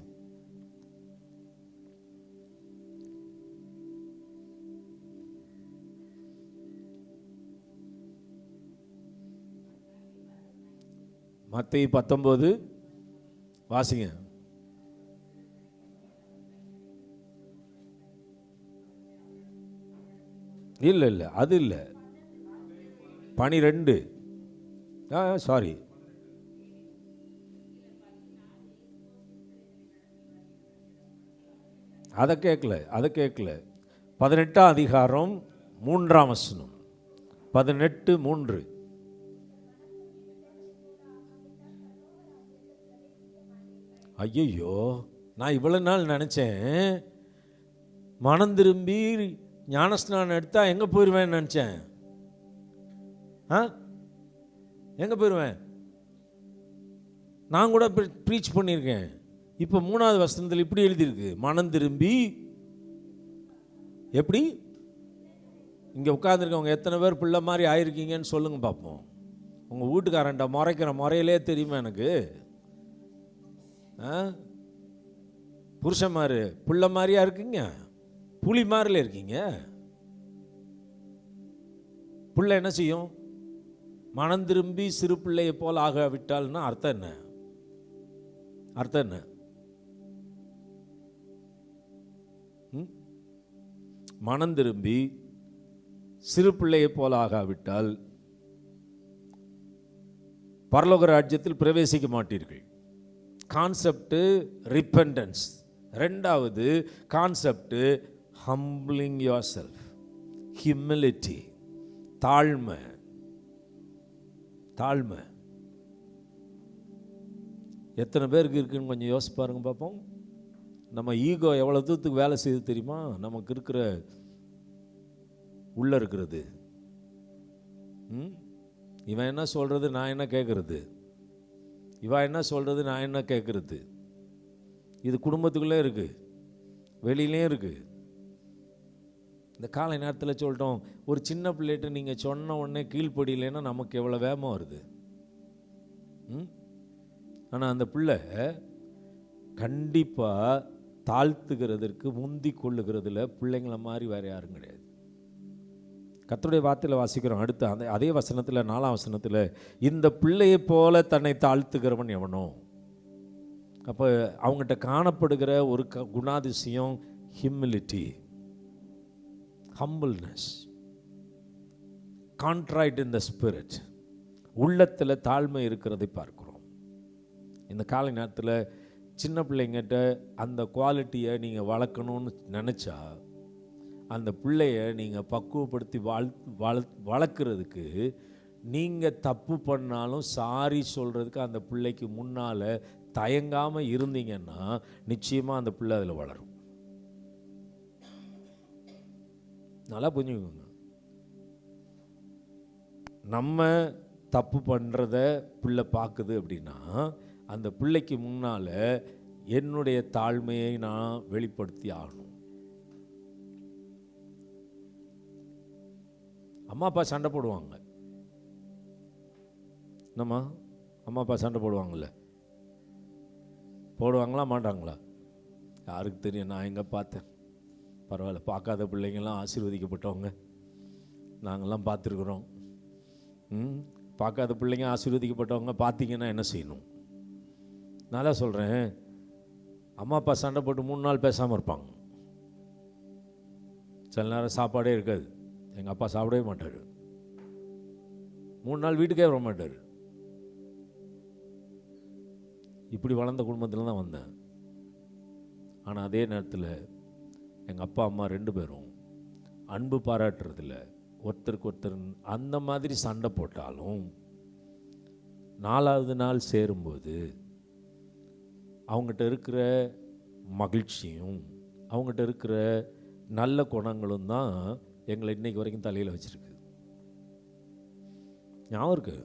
மத்தேயு 19 வாசிங்க. இல்லை அது இல்லை, 12. சாரி, அதை கேட்கல. 18ஆம் அதிகாரம் 3ஆம் வசனம். 18:3. ஐயோ, நான் இவ்வளவு நாள் நினச்சேன் மனம் திரும்பி ஞானஸ்நானம் எடுத்தா எங்கே போயிடுவேன்னு நினச்சேன். எங்கே போயிடுவேன்? நான் கூட ப்ரீச் பண்ணியிருக்கேன். இப்போ 3ஆவது வசனத்தில் இப்படி எழுதியிருக்கு, மனம் திரும்பி. எப்படி? இங்கே உட்காந்துருக்கவங்க எத்தனை பேர் பிள்ளை மாதிரி ஆயிருக்கீங்கன்னு சொல்லுங்க பார்ப்போம். உங்கள் வீட்டுக்காரன்ட்ட முறைக்கிற முறையிலே தெரியுமா எனக்கு? புருஷன் மாதிரி பிள்ளை மாதிரியா இருக்கீங்க, புலி மாதிரில இருக்கீங்க. பிள்ளை என்ன செய்யும்? மனம் திரும்பி சிறு பிள்ளையை போல் ஆகாவிட்டால்னா அர்த்தம் என்ன? மனம் திரும்பி சிறு பிள்ளையை போல் ஆகாவிட்டால் பரலோக ராஜ்யத்தில் பிரவேசிக்க மாட்டீர்கள். Concept repentance. ரெண்டாவது concept humbling yourself, humility, தாழ்மை. எத்தனை பேருக்கு இருக்குன்னு கொஞ்சம் யோசிச்சு பாருங்க பார்ப்போம். நம்ம ஈகோ எவ்வளோ தூரத்துக்கு வேலை செய்யுது தெரியுமா? நமக்கு இருக்கிற உள்ள இருக்கிறது. இவன் என்ன சொல்றது, நான் என்ன கேட்கறது, இவன் என்ன சொல்றது, நான் என்ன கேட்கறது. இது குடும்பத்துக்குள்ளே இருக்கு, வெளியிலையும் இருக்கு. இந்த காலை நேரத்தில் சொல்லிட்டோம், ஒரு சின்ன பிள்ளைகிட்ட நீங்கள் சொன்ன உடனே கீழ்ப்படியிலைன்னா நமக்கு எவ்வளோ வேகமாக வருது. ஆனால் அந்த பிள்ளை கண்டிப்பாக தாழ்த்துகிறதற்கு முந்தி கொள்ளுகிறதுல பிள்ளைங்கள மாதிரி வேறு யாரும் கிடையாது. கர்த்தருடைய வார்த்தையில் வாசிக்கிறோம். அடுத்து அதே வசனத்தில் 4ஆம் வசனத்தில், இந்த பிள்ளையை போல தன்னை தாழ்த்துகிறவன் எவனோ. அப்போ அவங்ககிட்ட காணப்படுகிற ஒரு குணாதிசயம் humility, humbleness, contrite in the spirit. உள்ளத்தில் தாழ்மை இருக்கிறதை பார்க்கிறோம். இந்த காலை நேரத்தில் சின்ன பிள்ளைங்கிட்ட அந்த குவாலிட்டியை நீங்கள் வளர்க்கணும்னு நினச்சா, அந்த பிள்ளைய நீங்கள் பக்குவப்படுத்தி வளர்க்குறதுக்கு, நீங்கள் தப்பு பண்ணாலும் சாரி சொல்கிறதுக்கு அந்த பிள்ளைக்கு முன்னால் தயங்காமல் இருந்தீங்கன்னா நிச்சயமாக அந்த பிள்ளை அதில் வளரும். நல்லா புரிஞ்சுக்கோங்க. நம்ம தப்பு பண்ணுறத பிள்ளை பார்க்குது அப்படின்னா அந்த பிள்ளைக்கு முன்னால் என்னுடைய தாழ்மையை நான் வெளிப்படுத்தி ஆகணும். அம்மா அப்பா சண்டை போடுவாங்க. என்னம்மா, அம்மா அப்பா சண்டை போடுவாங்கள்ல, போடுவாங்களா மாட்டாங்களா? யாருக்கு தெரியும்? நான் எங்கே பார்த்தேன். பரவாயில்ல, பார்க்காத பிள்ளைங்கள்லாம் ஆசீர்வதிக்கப்பட்டவங்க நாங்கள்லாம் பார்த்துருக்குறோம். பார்க்காத பிள்ளைங்க ஆசீர்வதிக்கப்பட்டவங்க பார்த்தீங்கன்னா என்ன செய்யணும்? நான் தான் சொல்கிறேன், அம்மா அப்பா சண்டை போட்டு 3 நாள் பேசாமல் இருப்பாங்க. சில நேரம் சாப்பாடே இருக்காது. எங்கள் அப்பா சாப்பிடவே மாட்டார். 3 நாள் வீட்டுக்கே வர மாட்டார். இப்படி வளர்ந்த குடும்பத்தில் தான் வந்தேன். ஆனால் அதே நேரத்தில் எங்கள் அப்பா அம்மா 2 பேரும் அன்பு பாராட்டுறதில்ல, ஒருத்தருக்கு ஒருத்தர் அந்த மாதிரி சண்டை போட்டாலும் 4வது நாள் சேரும்போது அவங்ககிட்ட இருக்கிற மகிழ்ச்சியும் அவங்ககிட்ட இருக்கிற நல்ல குணங்களும் தான் எங்களை இன்னைக்கு வரைக்கும் தலையில் வச்சுருக்கு. ஞாபகம் இருக்கு,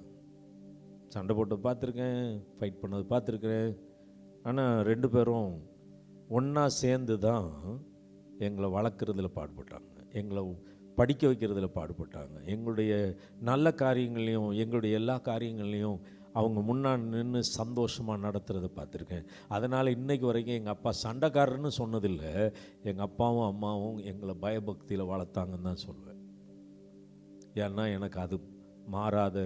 சண்டை போட்டது பார்த்துருக்கேன், ஃபைட் பண்ணது பார்த்துருக்கிறேன். ஆனால் 2 பேரும் ஒன்றா சேர்ந்து தான் எங்களை வளர்க்குறதுல பாடுபட்டாங்க, எங்களை படிக்க வைக்கிறதுல பாடுபட்டாங்க. எங்களுடைய நல்ல காரியங்களையும் எங்களுடைய எல்லா காரியங்களையும் அவங்க முன்னாடி நின்று சந்தோஷமாக நடத்துகிறத பார்த்துருக்கேன். அதனால் இன்றைக்கு வரைக்கும் எங்கள் அப்பா சண்டைக்காரன்னு சொன்னதில்லை, எங்கள் அப்பாவும் அம்மாவும் எங்களை பயபக்தியில் வளர்த்தாங்கன்னு தான் சொல்லுவேன். ஏன்னா எனக்கு அது மாறாத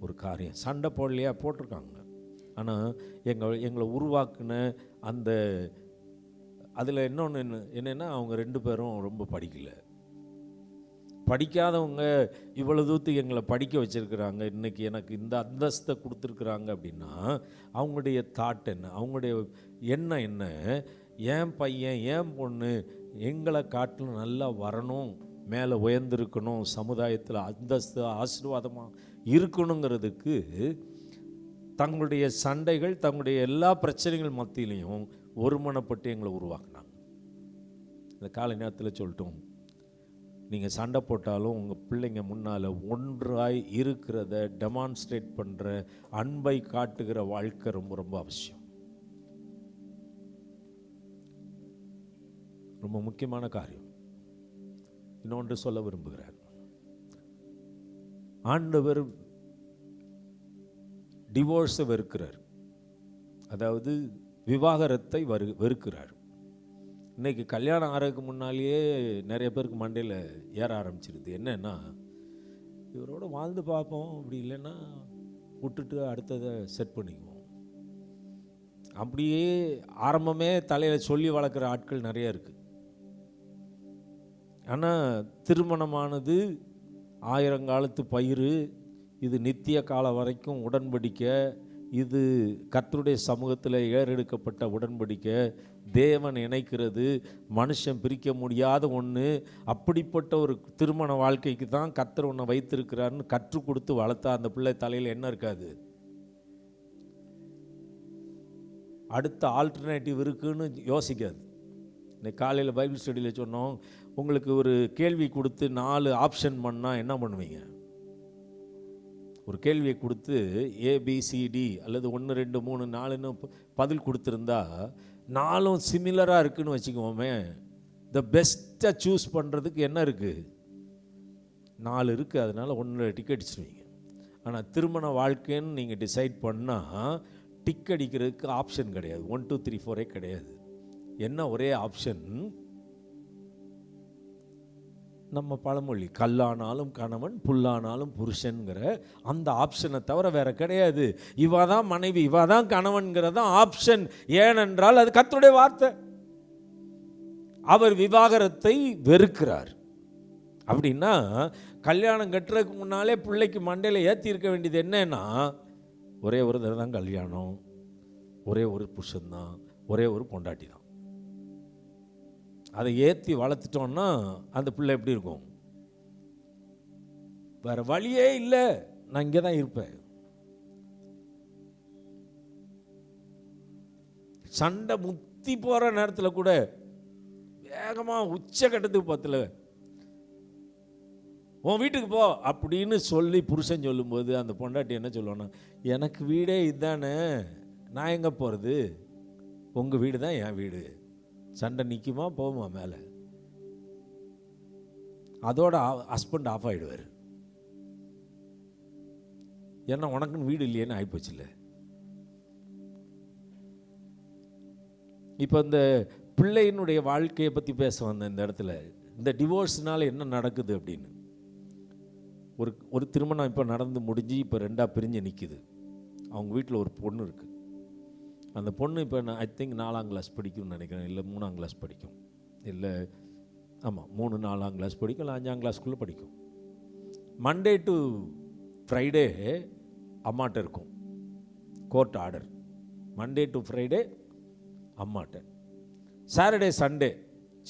ஒரு காரியம். சண்டை போடலையா, போட்டிருக்காங்க. ஆனால் எங்களை உருவாக்குன அந்த அதில் இன்னொன்று என்னென்னா அவங்க 2 பேரும் ரொம்ப படிக்கலை. படிக்காதவங்க இவ்வளோ தூரத்துக்கு எங்களை படிக்க வச்சுருக்கிறாங்க, இன்றைக்கி எனக்கு இந்த அந்தஸ்தை கொடுத்துருக்குறாங்க அப்படின்னா அவங்களுடைய தாட் என்ன, அவங்களுடைய எண்ணம் என்ன? என் பையன் என் பொண்ணு எங்களை காட்டிலும் நல்லா வரணும், மேலே உயர்ந்திருக்கணும், சமுதாயத்தில் அந்தஸ்து ஆசீர்வாதமாக இருக்கணுங்கிறதுக்கு தங்களுடைய சண்டைகள் தங்களுடைய எல்லா பிரச்சனைகள் மத்தியிலையும் ஒருமனப்பட்டு எங்களை உருவாக்குனாங்க. இந்த காலை நேரத்தில் சொல்லட்டும், நீங்கள் சண்டை போட்டாலும் உங்கள் பிள்ளைங்க முன்னால் ஒன்றாய் இருக்கிறத டெமான்ஸ்ட்ரேட் பண்ணுற அன்பை காட்டுகிற வாழ்க்கை ரொம்ப ரொம்ப அவசியம். ரொம்ப முக்கியமான காரியம். இன்னொன்று சொல்ல விரும்புகிறார். ஆண்டவர் டிவோர்ஸை வெறுக்கிறார், அதாவது விவாகரத்தை வெறுக்கிறார். இன்றைக்கி கல்யாணம் ஆகிறதுக்கு முன்னாலேயே நிறைய பேருக்கு மண்டையில் ஏற ஆரம்பிச்சிருது. என்னன்னா, இவரோட வாழ்ந்து பார்ப்போம், அப்படி இல்லைன்னா விட்டுட்டு அடுத்ததை செட் பண்ணிக்குவோம். அப்படியே ஆரம்பமே தலையில் சொல்லி வளர்க்குற ஆட்கள் நிறைய இருக்குது. ஆனால் திருமணமானது 1000 காலத்து பயிர், இது நித்திய காலம் வரைக்கும் உடன்படிக்கை, இது கர்த்தருடைய சமூகத்தில் ஏறெடுக்கப்பட்ட உடன்படிக்கை, தேவன் இணைக்கிறது, மனுஷன் பிரிக்க முடியாத ஒன்று. அப்படிப்பட்ட ஒரு திருமண வாழ்க்கைக்கு தான் கர்த்தர் ஒன்றை வைத்திருக்கிறாருன்னு கற்றுக் கொடுத்து வளர்த்தா அந்த பிள்ளை தலையில் என்ன இருக்காது, அடுத்த ஆல்டர்னேட்டிவ் இருக்குன்னு யோசிக்காது. இன்னைக்கு காலையில் பைபிள் ஸ்டடியில் சொன்னோம், உங்களுக்கு ஒரு கேள்வி கொடுத்து 4 ஆப்ஷன் பண்ணால் என்ன பண்ணுவீங்க? ஒரு கேள்வியை கொடுத்து ஏபிசிடி அல்லது 1 2 3 4ன்னு பதில் கொடுத்துருந்தா 4ம் சிமிலராக இருக்குதுன்னு வச்சுக்குவோமே, த பெஸ்ட்டை சூஸ் பண்ணுறதுக்கு என்ன இருக்குது? 4 இருக்குது, அதனால் 1 டிக் அடிச்சிருவீங்க. ஆனால் திருமண வாழ்க்கைன்னு நீங்கள் டிசைட் பண்ணால் டிக் அடிக்கிறதுக்கு ஆப்ஷன் கிடையாது, 1 2 3 4 கிடையாது. என்ன ஒரே ஆப்ஷன்? நம்ம பழமொழி, கல்லானாலும் கணவன் புல்லானாலும் புருஷன்கிற அந்த ஆப்ஷனை தவிர வேற கிடையாது. இவா தான் மனைவி, இவா தான் கணவன்கிறதா ஆப்ஷன். ஏனென்றால் அது கர்த்தருடைய வார்த்தை. அவர் விவாகரத்தை வெறுக்கிறார். அப்படின்னா கல்யாணம் கட்டுறதுக்கு முன்னாலே பிள்ளைக்கு மண்டையில் ஏற்றி இருக்க வேண்டியது என்னன்னா, ஒரே ஒரு தடவை தான் கல்யாணம், ஒரே ஒரு புருஷன்தான், ஒரே ஒரு பொண்டாட்டி தான். அதை ஏற்றி வளர்த்துட்டோன்னா அந்த பிள்ளை எப்படி இருக்கும்? வேற வழியே இல்லை, நான் இங்கே தான் இருப்பேன். சண்டை முத்தி போகிற நேரத்தில் கூட வேகமாக உச்ச கட்டத்துக்கு பத்தில் உன் வீட்டுக்கு போ அப்படின்னு சொல்லி புருஷன் சொல்லும்போது அந்த பொண்டாட்டி என்ன சொல்லுவான்னா, எனக்கு வீடே இதுதானே, நான் எங்கே போகிறது, உங்கள் வீடு தான் என் வீடு. சண்டை நிற்குமா போகுமா மேலே? அதோட ஹஸ்பண்ட் ஆஃப் ஆகிடுவார். ஏன்னா உனக்குன்னு வீடு இல்லையேன்னு ஆகிப்போச்சுல்ல. இப்போ இந்த பிள்ளையினுடைய வாழ்க்கையை பற்றி பேச வந்தேன் இந்த இடத்துல. இந்த டிவோர்ஸ்னால என்ன நடக்குது அப்படின்னு. ஒரு திருமணம் இப்போ நடந்து முடிஞ்சு இப்போ 2ஆக பிரிஞ்சு நிற்குது. அவங்க வீட்டில் ஒரு பொண்ணு இருக்குது. அந்த பொண்ணு இப்போ ஐ திங்க் 4ஆம் கிளாஸ் படிக்கும்னு நினைக்கிறேன், இல்லை 3ஆம் கிளாஸ் படிக்கும், இல்லை ஆமாம் 3 4ஆம் கிளாஸ் படிக்கும், இல்லை 5ஆம் கிளாஸ்க்குள்ளே படிக்கும். மண்டே டு ஃப்ரைடே அம்மாட்ட இருக்கும் court order. Monday to Friday அம்மாட்ட, சாட்டர்டே சண்டே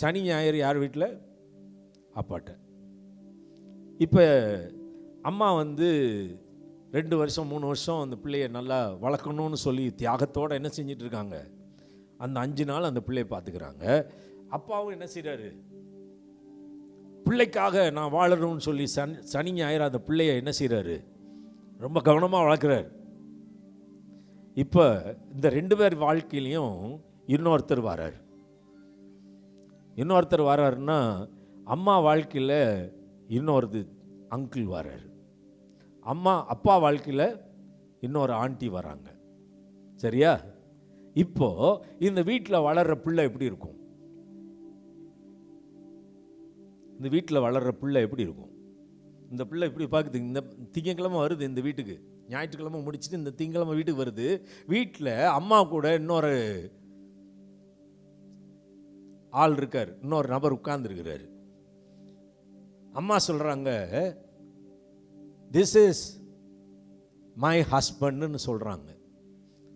சனி ஞாயிறு யார் வீட்டில்? அப்பாட்ட. இப்போ அம்மா 2 வருஷம் 3 வருஷம் அந்த பிள்ளையை நல்லா வளர்க்கணும்னு சொல்லி தியாகத்தோடு என்ன செஞ்சிட்ருக்காங்க, அந்த 5 நாள் அந்த பிள்ளையை பார்த்துக்கிறாங்க. அப்பாவும் என்ன செய்கிறாரு, பிள்ளைக்காக நான் வாழணும்னு சொல்லி சனி ஞாயிறு அந்த பிள்ளையை என்ன செய்கிறாரு, ரொம்ப கவனமாக வளர்க்குறாரு. இப்போ இந்த 2 பேர் வாழ்க்கையிலையும் இன்னொருத்தர் வராருன்னா, அம்மா வாழ்க்கையில் இன்னொரு அங்கிள் வராரு, அப்பா வாழ்க்கையில் இன்னொரு ஆண்டி வராங்க. சரியா? இப்போ இந்த வீட்டில் வளர்கிற பிள்ளை எப்படி இருக்கும்? இந்த வீட்டில் வளர்கிற பிள்ளை எப்படி இருக்கும்? இந்த பிள்ளை இப்படி பார்க்குது. இந்த திங்கக்கிழமை வருது இந்த வீட்டுக்கு, ஞாயிற்றுக்கிழமை முடிச்சுட்டு இந்த திங்கக்கிழமை வீட்டுக்கு வருது. வீட்டில் அம்மா கூட இன்னொரு ஆள் இருக்கார், இன்னொரு நபர் உட்கார்ந்துருக்கிறாரு. அம்மா சொல்கிறாங்க, திஸ் இஸ் மை ஹஸ்பண்ட்னு சொல்கிறாங்க.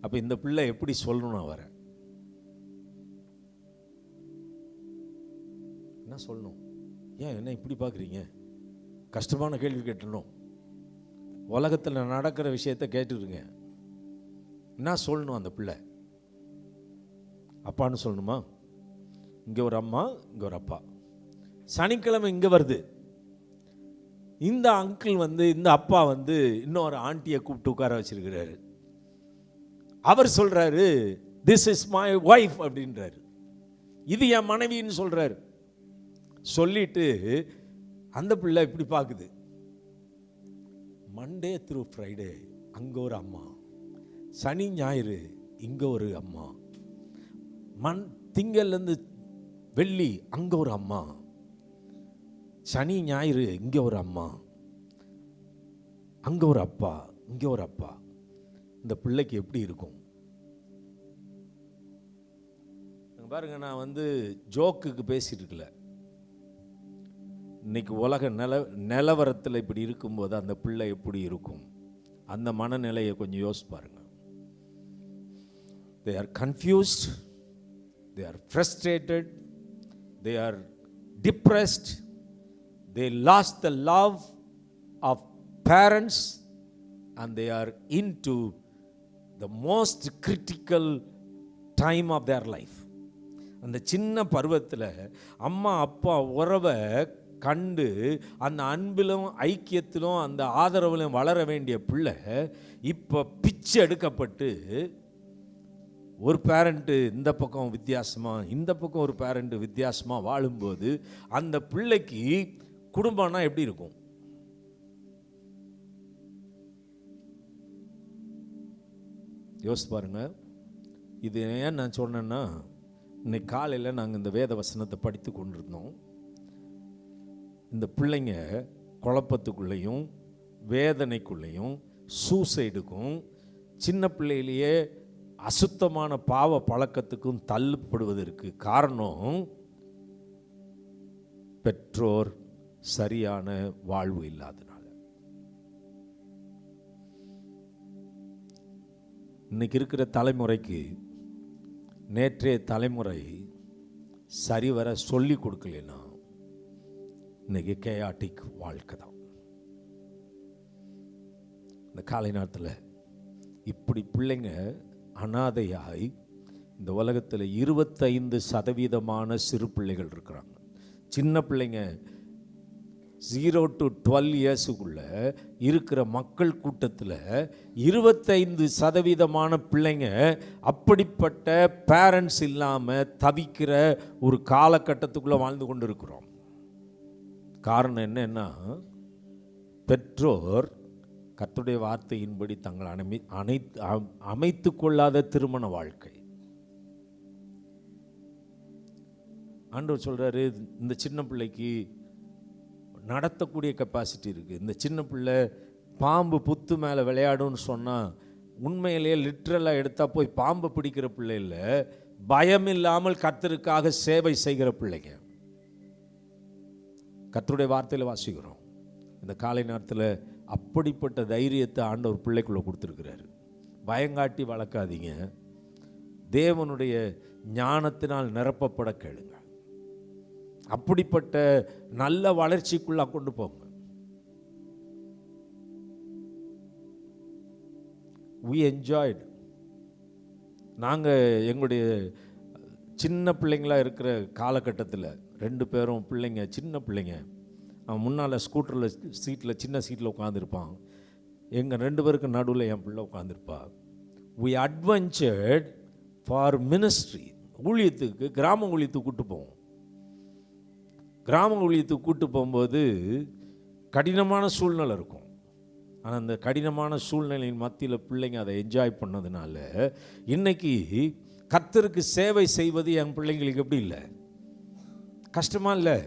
அப்போ இந்த பிள்ளை எப்படி சொல்லணும்? அவரை என்ன சொல்லணும்? ஏன் என்ன இப்படி பார்க்குறீங்க? கஷ்டமான கேள்வி கேட்டணும். உலகத்தில் நடக்கிற விஷயத்தை கேட்டுருங்க. என்ன சொல்லணும்? அந்த பிள்ளை அப்பான்னு சொல்லணுமா? இங்கே ஒரு அம்மா, இங்கே ஒரு அப்பா. சனிக்கிழமை இங்கே வருது. இந்த அங்கிள் இந்த அப்பா இன்னொரு ஆண்டியை கூப்பிட்டு உட்கார வச்சிருக்கிறாரு. அவர் சொல்கிறாரு, திஸ் இஸ் மை ஒய்ஃப் அப்படின்றாரு. இது என் மனைவின்னு சொல்கிறாரு. சொல்லிட்டு அந்த பிள்ளை இப்படி பார்க்குது. மண்டே த்ரூ ஃப்ரைடே அங்கே ஒரு அம்மா, சனி ஞாயிறு இங்கே ஒரு அம்மா, திங்கள்லேருந்து வெள்ளி அங்கே ஒரு அம்மா, சனி ஞாயிறு இங்கே ஒரு அம்மா, அங்கே ஒரு அப்பா, இங்கே ஒரு அப்பா. இந்த பிள்ளைக்கு எப்படி இருக்கும் பாருங்க. நான் ஜோக்குக்கு பேசிட்டு இருக்கல. இன்னைக்கு உலக நிலவரத்தில் இப்படி இருக்கும்போது அந்த பிள்ளை எப்படி இருக்கும்? அந்த மனநிலையை கொஞ்சம் யோசிச்சு பாருங்க. They are confused, they are frustrated, they are depressed, they lost the love of parents and they are into the most critical time of their life. அந்த சின்ன பருவத்தில் அம்மா அப்பா உறவை கண்டு அந்த அன்பிலும் ஐக்கியத்திலும் அந்த ஆதரவிலும் வளர வேண்டிய பிள்ளை இப்போ பிச்சு எடுக்கப்பட்டு ஒரு பேரண்ட்டு இந்த பக்கம் வித்தியாசமாக, இந்த பக்கம் ஒரு பேரண்ட்டு வித்தியாசமாக வாழும்போது அந்த பிள்ளைக்கு குடும்பம்னா எப்படி இருக்கும்? யோசிச்சு பாருங்க. இது ஏன் நான் சொன்னேன்னா, இன்னைக்கு காலையில் நாங்கள் இந்த வேத வசனத்தை படித்து கொண்டிருந்தோம். இந்த பிள்ளைங்க குழப்பத்துக்குள்ளேயும் வேதனைக்குள்ளேயும் சூசைடுக்கும் சின்ன பிள்ளையிலேயே அசுத்தமான பாவ பழக்கத்துக்கும் தள்ளப்படுவதற்கு காரணம் பெற்றோர் சரியான வாழ்வு இல்லாதனால. இன்னைக்கு இருக்கிற தலைமுறைக்கு நேற்றைய தலைமுறை சரிவர சொல்லி கொடுக்கலனா இன்னைக்கு கேயாட்டிக் வாழ்க்கை தான். இந்த காலை நேரத்தில் இப்படி பிள்ளைங்க அனாதையாய் இந்த உலகத்தில் 25% சிறு பிள்ளைகள் இருக்கிறாங்க. சின்ன பிள்ளைங்க 0 to 12 இயர்ஸுக்குள்ள இருக்கிற மக்கள் கூட்டத்தில் 25% பிள்ளைங்க அப்படிப்பட்ட பேரண்ட்ஸ் இல்லாமல் தவிக்கிற ஒரு காலகட்டத்துக்குள்ளே வாழ்ந்து கொண்டு இருக்கிறோம். காரணம் என்னன்னா, பெற்றோர் கர்த்தருடைய வார்த்தையின்படி தங்கள் அமைத்து கொள்ளாத திருமண வாழ்க்கை. ஆண்டவர் சொல்கிறாரு, இந்த சின்ன பிள்ளைக்கு நடத்தக்கூடிய கெப்பாசிட்டி இருக்குது. இந்த சின்ன பிள்ளை பாம்பு புத்து மேலே விளையாடுன்னு சொன்னால் உண்மையிலேயே லிட்ரலாக எடுத்தால் போய் பாம்பை பிடிக்கிற பிள்ளை இல்லை, பயம் இல்லாமல் கர்த்தருக்காக சேவை செய்கிற பிள்ளைங்க. கர்த்தருடைய வார்த்தையில் வாசிக்கிறோம். இந்த காலை நேரத்தில் அப்படிப்பட்ட தைரியத்தை ஆண்டவர் பிள்ளைக்குள்ளே கொடுத்துருக்கிறாரு. பயங்காட்டி வளர்க்காதீங்க, தேவனுடைய ஞானத்தினால் நிரப்பப்பட கேளுங்க. அப்படிப்பட்ட நல்ல வளர்ச்சிக்குள்ள கொண்டு போங்க. we enjoyed. நாங்கள் எங்களுடைய சின்ன பிள்ளைங்களாக இருக்கிற காலகட்டத்தில் 2 பேரும் பிள்ளைங்க, சின்ன பிள்ளைங்க, அவன் முன்னால் ஸ்கூட்டரில் சீட்டில், சின்ன சீட்டில் உட்காந்துருப்பான். எங்கள் 2 பேருக்கு நடுவில் என் பிள்ளை உட்காந்துருப்பா. we adventured for ministry. ஊழியத்துக்கு, கிராம ஊழியத்துக்கு கூட்டு போவோம். கிராம ஊழியத்துக்கு கூட்டு போகும்போது கடினமான சூழ்நிலை இருக்கும். ஆனால் அந்த கடினமான சூழ்நிலையின் மத்தியில் பிள்ளைங்க அதை என்ஜாய் பண்ணதுனால இன்னைக்கு கர்த்தருக்கு சேவை செய்வது என் பிள்ளைங்களுக்கு எப்படி இல்லை, கஷ்டமாக இல்லை.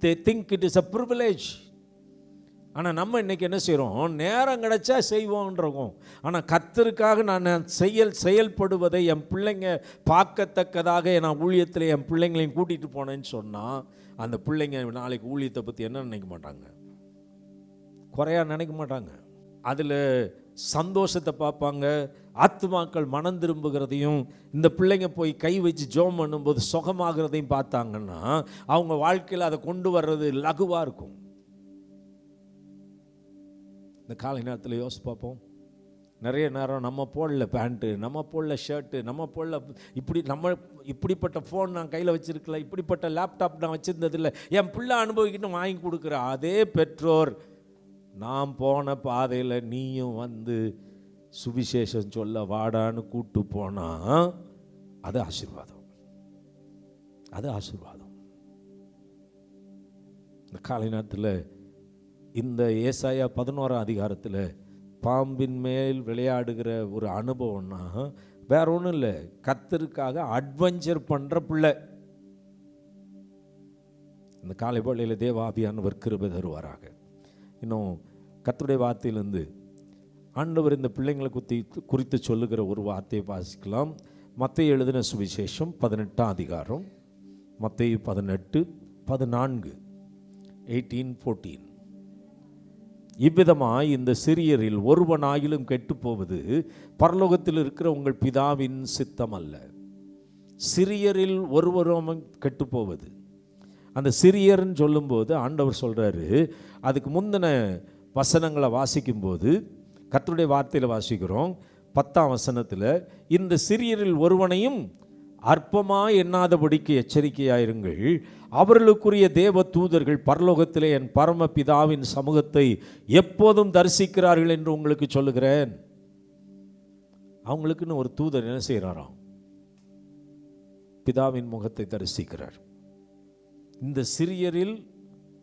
they think it is a privilege. ஆனால் நம்ம இன்றைக்கி என்ன செய்கிறோம், நேரம் கிடைச்சா செய்வோன்றோம். ஆனால் கர்த்தருக்காக நான் செயல்படுவதை என் பிள்ளைங்க பார்க்கத்தக்கதாக நான் ஊழியத்தில் என் பிள்ளைங்களையும் கூட்டிகிட்டு போனேன்னு சொன்னால் அந்த பிள்ளைங்க நாளைக்கு ஊழியத்தை பற்றி என்ன நினைக்க மாட்டாங்க, குறையாக நினைக்க மாட்டாங்க. அதில் சந்தோஷத்தை பார்ப்பாங்க. ஆத்துமாக்கள் மனம் திரும்புகிறதையும் இந்த பிள்ளைங்க போய் கை வச்சு ஜெபம் பண்ணும்போது சுகமாகிறதையும் பார்த்தாங்கன்னா அவங்க வாழ்க்கையில் அதை கொண்டு வர்றது லகுவாக இருக்கும். இந்த காலை நேரத்தில் யோசிச்சு பார்ப்போம். நிறைய நேரம் நம்ம போடல பேண்ட்டு, நம்ம போடல ஷர்ட்டு, நம்ம போடல இப்படிப்பட்ட ஃபோன் நான் கையில் வச்சுருக்கல, இப்படிப்பட்ட லேப்டாப் நான் வச்சுருந்ததில்லை, என் பிள்ளை அனுபவிக்கிட்டு வாங்கி கொடுக்குற அதே பெற்றோர் நான் போன பாதையில் நீயும் வந்து சுவிசேஷம் சொல்ல வாடான்னு கூட்டு போனால் அது ஆசீர்வாதம், அது ஆசீர்வாதம். இந்த காலை நேரத்தில் இந்த ஏசாயா 11ஆம் அதிகாரத்தில் பாம்பின் மேல் விளையாடுகிற ஒரு அனுபவம்னா வேற ஒன்றும் இல்லை, கர்த்தருக்காக அட்வென்ச்சர் பண்ணுற பிள்ளை. இந்த காலை வேளையில் தேவ ஆவியானவர் கிருபை தருவாராக. இன்னும் கர்த்தருடைய வார்த்தையிலிருந்து ஆண்டவர் இந்த பிள்ளைங்களை குறித்து சொல்லுகிற ஒரு வார்த்தையை வாசிக்கலாம். மத்தேயு எழுதின சுவிசேஷம் 18ஆம் அதிகாரம், மத்தேயு 18:14, 18:14. இவ்விதமாய் இந்த சிறியரில் ஒருவனாயிலும் கெட்டுப்போவது பரலோகத்தில் இருக்கிற உங்கள் பிதாவின் சித்தம் அல்ல. சிறியரில் ஒருவரும் கெட்டுப்போவது, அந்த சிறியர்ன்னு சொல்லும்போது ஆண்டவர் சொல்கிறாரு, அதுக்கு முந்தின வசனங்களை வாசிக்கும்போது கர்த்தருடைய வார்த்தையில் வாசிக்கிறோம் 10ஆம் வசனத்தில், இந்த சிறியரில் ஒருவனையும் அற்பமாக எண்ணாதபடிக்கு எச்சரிக்கையாயிருங்கள், அவர்களுக்குரிய தேவ தூதர்கள் பரலோகத்திலே என் பரம பிதாவின் சமூகத்தை எப்போதும் தரிசிக்கிறார்கள் என்று உங்களுக்கு சொல்லுகிறேன். அவங்களுக்குன்னு ஒரு தூதர் என்ன செய்கிறாராம், பிதாவின் முகத்தை தரிசிக்கிறார். இந்த சிறியரில்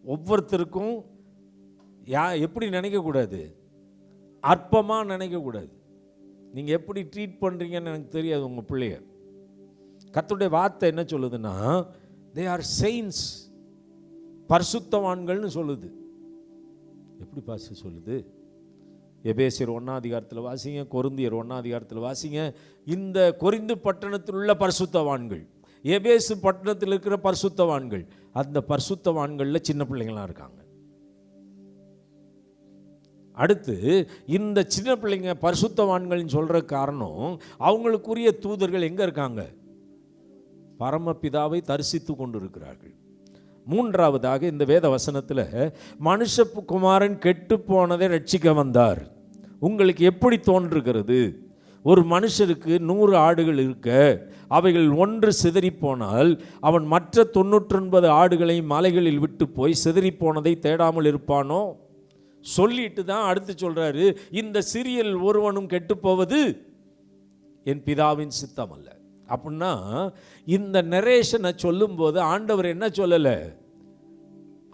ஒவ்வொருத்தருக்கும் எப்படி நினைக்கக்கூடாது, அற்பமாக நினைக்கக்கூடாது. நீங்கள் எப்படி ட்ரீட் பண்ணுறீங்கன்னு எனக்கு தெரியாது உங்கள் பிள்ளைய. கர்த்தருடைய வார்த்தை என்ன சொல்லுதுன்னா, தே ஆர் செயின்ஸ், பரிசுத்தவான்கள்னு சொல்லுது. எப்படி பாச சொல்லுது? எபேசியர் 1ஆம் அதிகாரத்தில் வாசிங்க, கொரிந்தியர் 1ஆம் அதிகாரத்தில் வாசிங்க. இந்த கொரிந்து பட்டணத்தில் உள்ள பரிசுத்தவான்கள், எபேசு பட்டணத்தில் இருக்கிற பரிசுத்தவான்கள், அந்த பரிசுத்தவான்களில் சின்ன பிள்ளைங்களாம் இருக்காங்க. அடுத்து இந்த சின்ன பிள்ளைங்க பரிசுத்தவான்கள்னு சொல்கிற காரணம் அவங்களுக்குரிய தூதர்கள் எங்கே இருக்காங்க, பரமபிதாவை தரிசித்து கொண்டு இருக்கிறார்கள். மூன்றாவதாக இந்த வேத வசனத்தில் மனுஷகுமாரன் கெட்டு போனதை ரட்சிக்க வந்தார். உங்களுக்கு எப்படி தோன்றுகிறது? ஒரு மனுஷருக்கு 100 ஆடுகள் இருக்க அவைகள் ஒன்று சிதறிப்போனால் அவன் மற்ற 99 ஆடுகளை மலைகளில் விட்டு போய் சிதறிப்போனதை தேடாமல் இருப்பானோ? சொல்லிட்டு தான் அடுத்து சொல்றாரு, இந்த சிறியில் ஒருவனும் கெட்டு போவது என் பிதாவின் சித்தம் அல்ல. அப்படின்னா இந்த நரேஷனை சொல்லும்போது ஆண்டவர் என்ன சொல்லலை,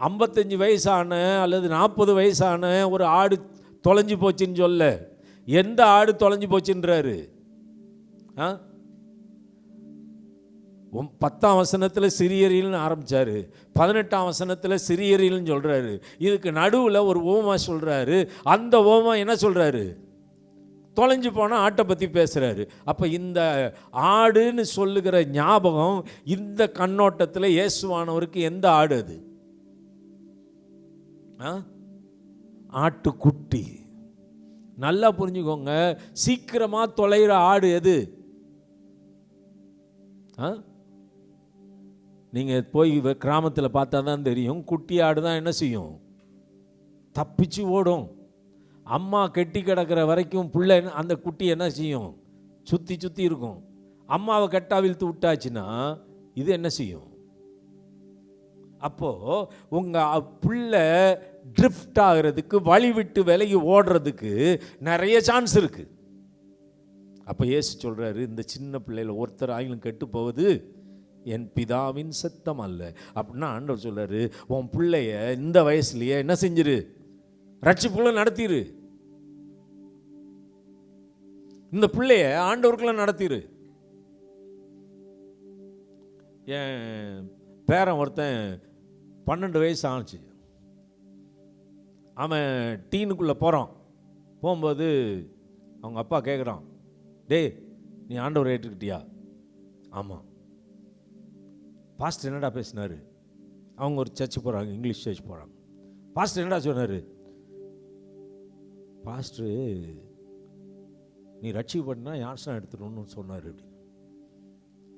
55 வயசான அல்லது 40 வயசான ஒரு ஆடு தொலைஞ்சு போச்சுன்னு சொல்ல. எந்த ஆடு தொலைஞ்சு போச்சுன்றாரு? 10ஆம் வசனத்தில் சிறியரில்னு ஆரம்பித்தார், 18ஆம் வசனத்தில் சிறியரில்னு சொல்கிறாரு. இதுக்கு நடுவில் ஒரு ஓமா சொல்கிறாரு. அந்த ஓமா என்ன சொல்கிறாரு? தொலைஞ்சு போனால் ஆட்டை பற்றி பேசுகிறாரு. அப்போ இந்த ஆடுன்னு சொல்லுகிற ஞாபகம் இந்த கண்ணோட்டத்தில் இயேசுவானவருக்கு எந்த ஆடு அது? ஆட்டுக்குட்டி. நல்லா புரிஞ்சுக்கோங்க, சீக்கிரமாக தொலைகிற ஆடு எது? நீங்கள் போய் கிராமத்தில் பார்த்தா தான் தெரியும், குட்டி ஆடு தான் என்ன செய்யும்? தப்பிச்சு ஓடும். அம்மா கெட்டி கிடக்கிற வரைக்கும் பிள்ளை அந்த குட்டி என்ன செய்யும்? சுற்றி சுற்றி இருக்கும். அம்மாவை கெட்டா விழுத்து விட்டாச்சுன்னா இது என்ன செய்யும்? அப்போது உங்கள் பிள்ளை ட்ரிஃப்ட் ஆகிறதுக்கு, வழி விட்டு விலகி ஓடுறதுக்கு நிறைய சான்ஸ் இருக்குது. அப்போ இயேசு சொல்கிறாரு, இந்த சின்ன பிள்ளையில் ஒருத்தர் ஆகிலும் கெட்டு போவது என் பிதாவின் சித்தம் அல்ல. அப்படின்னா ஆண்டவர் சொல்கிறாரு, உன் பிள்ளைய இந்த வயசுலையே என்ன செஞ்சிரு? ரட்சிப்புக்குள்ள நடத்திரு. இந்த பிள்ளைய ஆண்டவருக்குள்ள நடத்திரு. என் பேரன் ஒருத்தன் 12 வயசு ஆச்சு. அவன் டீனுக்குள்ளே போகிறான். போகும்போது அவங்க அப்பா கேட்குறான், டேய் நீ ஆண்டவரை ஏற்றுக்கிட்டியா? ஆமாம். பாஸ்டர் என்னடா பேசினார்? அவங்க ஒரு சர்ச்சு போகிறாங்க, இங்கிலீஷ் சர்ச் போகிறாங்க. பாஸ்டர் என்னடா சொன்னார்? பாஸ்டரு நீ ரட்சிக்கப்பட்டனா யான்ஸ்னா எடுத்துடணும்னு சொன்னார் அப்படின்னு.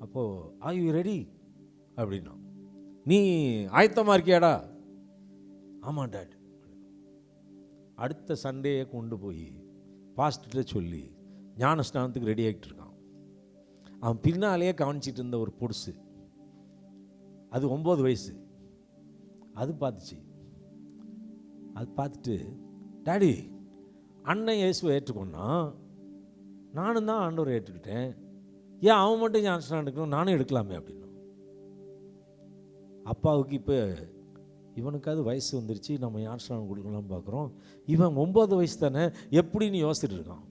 அப்போது ஆர் யூ ரெடி அப்படின்னா, நீ ஆயத்தமாக இருக்கியாடா? ஆமாம் டாட். அடுத்த சண்டேயை கொண்டு போய் பாஸ்டர்கிட்ட சொல்லி ஞானஸ்நானத்துக்கு ரெடி ஆகிட்டு இருக்கான். அவன் பின்னாலேயே கவனிச்சிட்டு இருந்த ஒரு பொடுசு, அது 9 வயசு, அது பார்த்துச்சு. அது பார்த்துட்டு, டாடி அண்ணன் இயேசுவை ஏற்றுக்கொண்டா, நானும் தான் ஆண்டவரை ஏற்றுக்கிட்டேன், ஏன் அவன் மட்டும் ஞானஸ்நானம் எடுக்கணும், நானும் எடுக்கலாமே அப்படின்னு. அப்பாவுக்கு இப்போ இவனுக்காவது வயசு வந்துருச்சு, நம்ம ஞானஸ்நானம் கொடுக்கலாம் பார்க்குறோம், இவன் 9 வயசு தானே எப்படின்னு யோசிச்சுட்டு இருக்கான்.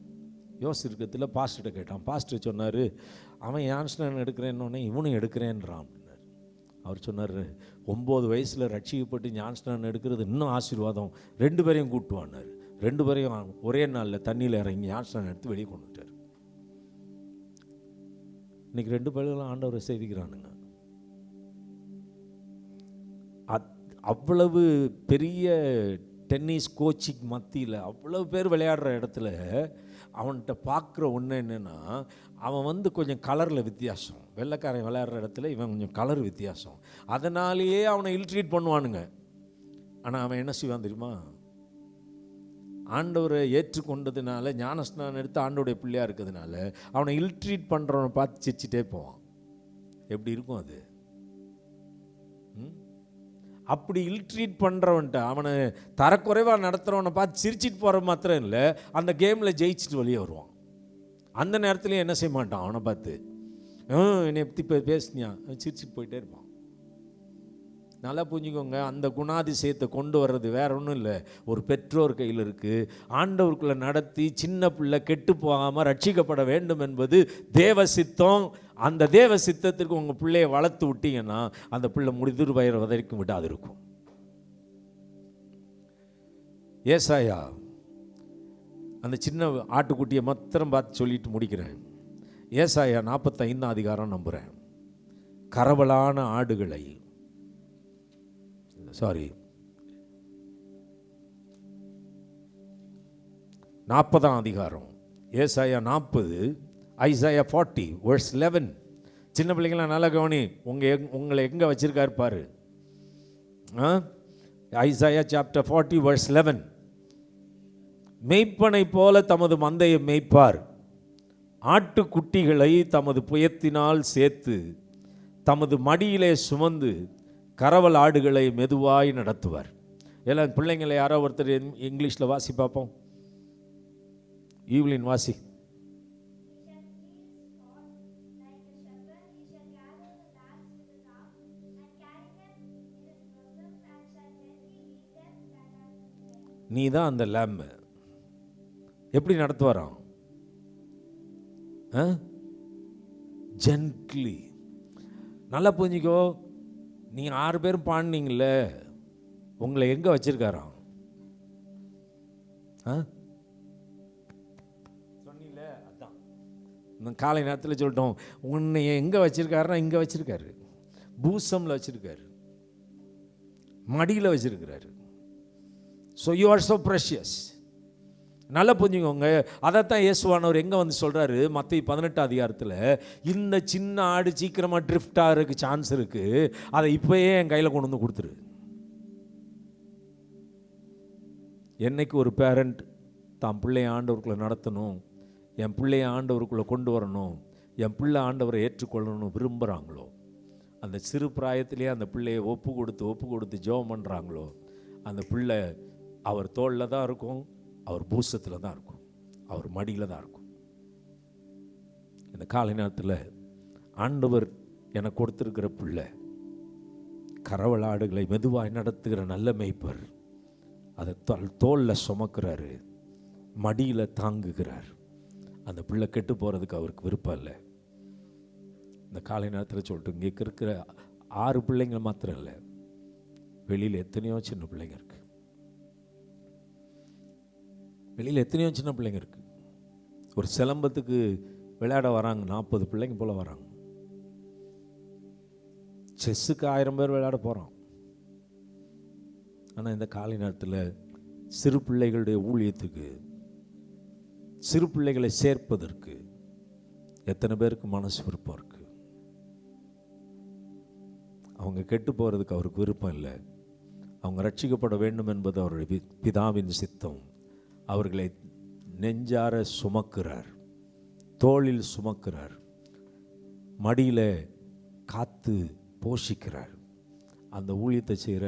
யோசிச்சிருக்கிறதுல பாஸ்டர்கிட்ட கேட்டான். பாஸ்டர் சொன்னார், அவன் ஞானஸ்நானம் எடுக்கிறேன்னொன்னே இவனும் எடுக்கிறேன்றான் அப்படின்னார். அவர் சொன்னார், 9 வயசில் ரட்சிக்கப்பட்டு ஞானஸ்நானம் எடுக்கிறது இன்னும் ஆசீர்வாதம், 2 பேரையும் கூட்டுவான்னார். 2 பேரையும் ஒரே நாளில் தண்ணியில் இறங்கி ஞானஸ்நானம் எடுத்து வெளியே கொண்டு விட்டார். இன்றைக்கி 2 பேர்களும் ஆண்டவரை சேவிக்கிறானுங்க. அவ்வளவு பெரிய டென்னிஸ் கோச்சிங் மத்தியில் அவ்வளவு பேர் விளையாடுற இடத்துல அவன்கிட்ட பார்க்குற ஒன்று என்னென்னா, அவன் கொஞ்சம் கலரில் வித்தியாசம். வெள்ளைக்காரன் விளையாடுற இடத்துல இவன் கொஞ்சம் கலர் வித்தியாசம். அதனாலேயே அவனை இல்ட்ரீட் பண்ணுவானுங்க. ஆனால் அவன் என்ன செய்வான் தெரியுமா? ஆண்டவரை ஏற்றுக்கொண்டதுனால, ஞானஸ்நானம் எடுத்து ஆண்டோடைய பிள்ளையாக இருக்கிறதுனால அவனை இல்ட்ரீட் பண்ணுறவனை பார்த்து சிரிச்சிட்டே போவான். எப்படி இருக்கும் அது? அப்படி இல்ட்ரீட் பண்ணுறவன்ட்ட, அவனை தரக்குறைவாக நடத்துகிறவனை பார்த்து சிரிச்சிட்டு போகிற மாத்திரம் இல்லை, அந்த கேமில் ஜெயிச்சுட்டு வெளியே வருவான். அந்த நேரத்துலையும் என்ன செய்ய மாட்டான், அவனை பார்த்து என்னை பற்றி பேசினியா சிரிச்சிட்டு போயிட்டே இருப்பான். நல்லா புரிஞ்சுக்கோங்க, அந்த குணாதிசயத்தை கொண்டு வர்றது வேற ஒன்றும் இல்லை, ஒரு பெற்றோர் கையில் இருக்குது. ஆண்டவருக்குள்ளே நடத்தி சின்ன பிள்ளை கெட்டு போகாமல் ரட்சிக்கப்பட வேண்டும் என்பது தேவ சித்தம். அந்த தேவ சித்தத்திற்கு உங்கள் பிள்ளையை வளர்த்து விட்டீங்கன்னா அந்த பிள்ளை முதிர் வயது வரைக்கும் விடாது இருக்கும். ஏசாயா அந்த சின்ன ஆட்டுக்குட்டியை மாத்திரம் பார்த்து சொல்லிட்டு முடிக்கிறேன். ஏசாயா 45ஆம் அதிகாரம் நம்புகிறேன். கரவலான ஆடுகளை, 40ஆம் அதிகாரம், ஏசாயா 40, ஐசாயா 40 verse 11. சின்ன பிள்ளைங்களாம் நல்லா கவனி, உங்களை எங்கே வச்சிருக்காரு பாரு. Isaiah chapter 40 verse 11. மெய்ப்பனை போல தமது மந்தையை மேய்ப்பார், ஆட்டுக்குட்டிகளை தமது புயத்தினால் சேர்த்து தமது மடியிலே சுமந்து கறவல் ஆடுகளை மெதுவாய் நடத்துவார். எல்லாம் பிள்ளைங்களை யாரோ ஒருத்தர் இங்கிலீஷில் வாசி பார்ப்போம். ஈவ்லின் வாசி. நீ தான் அந்த லேம்பு. எப்படி நடத்துவாராம்? ஜென்ட்லி. நல்லா புரிஞ்சிக்கோ. நீங்கள் 6 பேரும் பாடினீங்கள, உங்களை எங்கே வச்சிருக்காராம்? சொன்னீங்களே, அதான் இந்த காலை நேரத்தில் சொல்லிட்டோம். உன்னை எங்கே வச்சிருக்காருன்னா இங்கே வச்சிருக்காரு, பூசமில் வச்சிருக்காரு, மடியில் வச்சிருக்கிறாரு. So you are so precious. நல்லா புரிஞ்சுக்கோங்க. அதைத்தான் இயேசுவானவர் எங்கே வந்து சொல்கிறாரு? மத்தேயு 18 அதிகாரத்தில், இந்த சின்ன ஆடு சீக்கிரமாக ட்ரிஃப்ட் ஆகிறதுக்கு சான்ஸ் இருக்குது, அதை இப்போயே என் கையில் கொண்டு வந்து கொடுத்துரு. என்னைக்கு ஒரு பேரண்ட் தான் பிள்ளைய ஆண்டவருக்குள்ளே நடத்தணும், என் பிள்ளைய ஆண்டவருக்குள்ளே கொண்டு வரணும், என் பிள்ளை ஆண்டவரை ஏற்றுக்கொள்ளணும்னு விரும்புகிறாங்களோ, அந்த சிறு பிராயத்திலேயே அந்த பிள்ளையை ஒப்பு கொடுத்து ஜெபம் பண்ணுறாங்களோ, அந்த பிள்ளை அவர் தோளில் தான் இருக்கும், அவர் பூசத்தில் தான் இருக்கும், அவர் மடியில் தான் இருக்கும். இந்த காலை நேரத்தில் ஆண்டவர் எனக்கு கொடுத்துருக்கிற பிள்ளை கறவல் ஆடுகளை மெதுவாக நடத்துகிற நல்ல மேய்ப்பர். அதை தோளில் சுமக்கிறாரு, மடியில் தாங்குகிறார். அந்த பிள்ளை கெட்டு போகிறதுக்கு அவருக்கு விருப்பம் இல்லை. இந்த காலை நேரத்தில் சொல்லிட்டு, இங்கே இருக்கிற 6 பிள்ளைங்க மாத்திரம் இல்லை, வெளியில் எத்தனையோ சின்ன பிள்ளைங்க இருக்குது. வெளியில் எத்தனையோ சின்ன பிள்ளைங்க இருக்குது. ஒரு சிலம்பத்துக்கு விளையாட வராங்க, 40 பிள்ளைங்க போல் வராங்க. செஸ்ஸுக்கு 1000 பேர் விளையாட போகிறோம். ஆனால் இந்த காலை நேரத்தில் சிறு பிள்ளைகளுடைய ஊழியத்துக்கு, சிறு பிள்ளைகளை சேர்ப்பதற்கு எத்தனை பேருக்கு மனசு விருப்பம் இருக்குது? அவங்க கெட்டு போகிறதுக்கு அவருக்கு விருப்பம் இல்லை. அவங்க ரட்சிக்கப்பட வேண்டும் என்பது அவருடைய பிதாவின் சித்தம். அவர்களை நெஞ்சார சுமக்கிறார், தோளில் சுமக்கிறார், மடியில் காத்து போஷிக்கிறார். அந்த ஊழியத்தை செய்கிற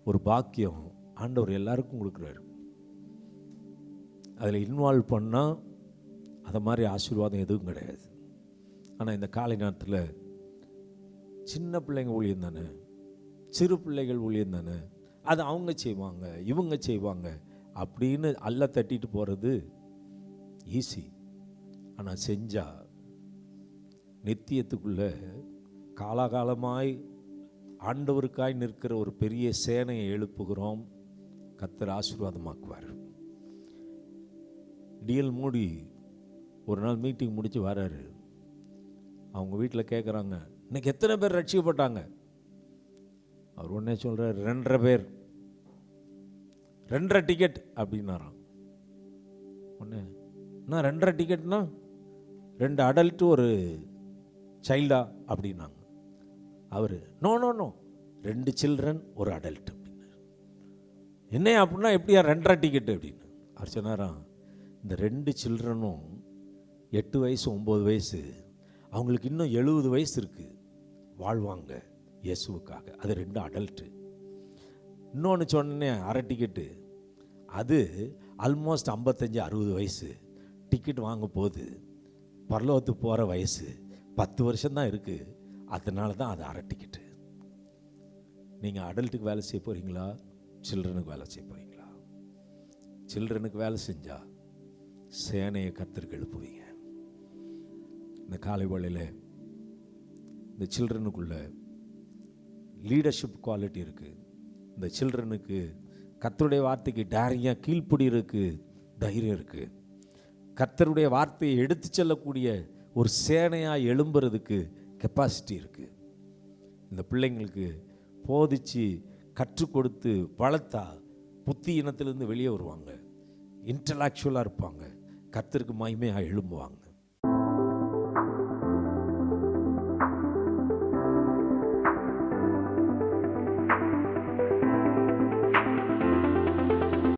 ஒரு பாக்கியம் ஆண்டவர் எல்லாருக்கும் கொடுக்குறாரு. அதில் இன்வால்வ் பண்ணால் அதை மாதிரி ஆசீர்வாதம் எதுவும் கிடையாது. ஆனால் இந்த காலை நேரத்தில் சின்ன பிள்ளைங்க ஊழியம் தானே, சிறு பிள்ளைகள் ஊழியம் தானே, அது அவங்க செய்வாங்க, இவங்க செய்வாங்க அப்படின்னு அல்ல தட்டிட்டு போகிறது ஈஸி. ஆனால் செஞ்சால் நித்தியத்துக்குள்ளே காலாகாலமாய் ஆண்டவருக்காய் நிற்கிற ஒரு பெரிய சேனையை எழுப்புகிறோம். கர்த்தர் ஆசீர்வாதமாக்குவார். டிஎல் மூடி ஒரு நாள் மீட்டிங் முடித்து வராரு. அவங்க வீட்டில் கேட்குறாங்க, இன்னைக்கு எத்தனை பேர் ரட்சிக்கப்பட்டாங்க? அவர் உடனே சொல்கிறார், 2.5 பேர், 2.5 டிக்கெட் அப்படின்னாராம். ஒன்று நான் 2.5 டிக்கெட்னா 2 அடல்ட்டு ஒரு சைல்டா அப்படின்னாங்க. அவர் நோ 2 சில்ட்ரன் ஒரு அடல்ட் அப்படின்னாரு. என்ன அப்படின்னா எப்படியா 2.5 டிக்கெட்டு அப்படின்னு அவர் சொன்னாராம். இந்த 2 சில்ட்ரனும் 8 வயசு 9 வயசு, அவங்களுக்கு இன்னும் 70 வயசு இருக்குது, வாழ்வாங்க இயேசுவுக்காக. அது 2 அடல்ட்டு. இன்னொன்று சொன்னேன் 1/2 டிக்கெட்டு, அது ஆல்மோஸ்ட் 55-60 வயசு, டிக்கெட் வாங்க போகுது, பரலோகத்துக்கு போகிற வயசு 10 வருஷம்தான் இருக்குது, அதனால தான் அது 1/2 டிக்கெட்டு. நீங்கள் அடல்ட்டுக்கு வேலை செய்ய போகிறீங்களா, சில்ட்ரனுக்கு வேலை செய்ய போகிறீங்களா? சில்ட்ரனுக்கு வேலை செஞ்சால் சேனையை கர்த்தருக்கு எழுப்புவீங்க. இந்த காலை வேளையில் இந்த சில்ட்ரனுக்குள்ள லீடர்ஷிப் குவாலிட்டி இருக்குது. இந்த சில்ட்ரனுக்கு கர்த்தருடைய வார்த்தைக்கு டேரிங்காக கீழ்ப்படி இருக்குது, தைரியம் இருக்குது. கர்த்தருடைய வார்த்தையை எடுத்து செல்லக்கூடிய ஒரு சேனையாக எழும்புறதுக்கு கெப்பாசிட்டி இருக்குது. இந்த பிள்ளைங்களுக்கு போதிச்சு கற்றுக் கொடுத்து வளர்த்தா புத்தி இனத்திலேருந்து வெளியே வருவாங்க, இன்டலெக்சுவலாக இருப்பாங்க, கர்த்தருக்கு மகிமையாக எழும்புவாங்க.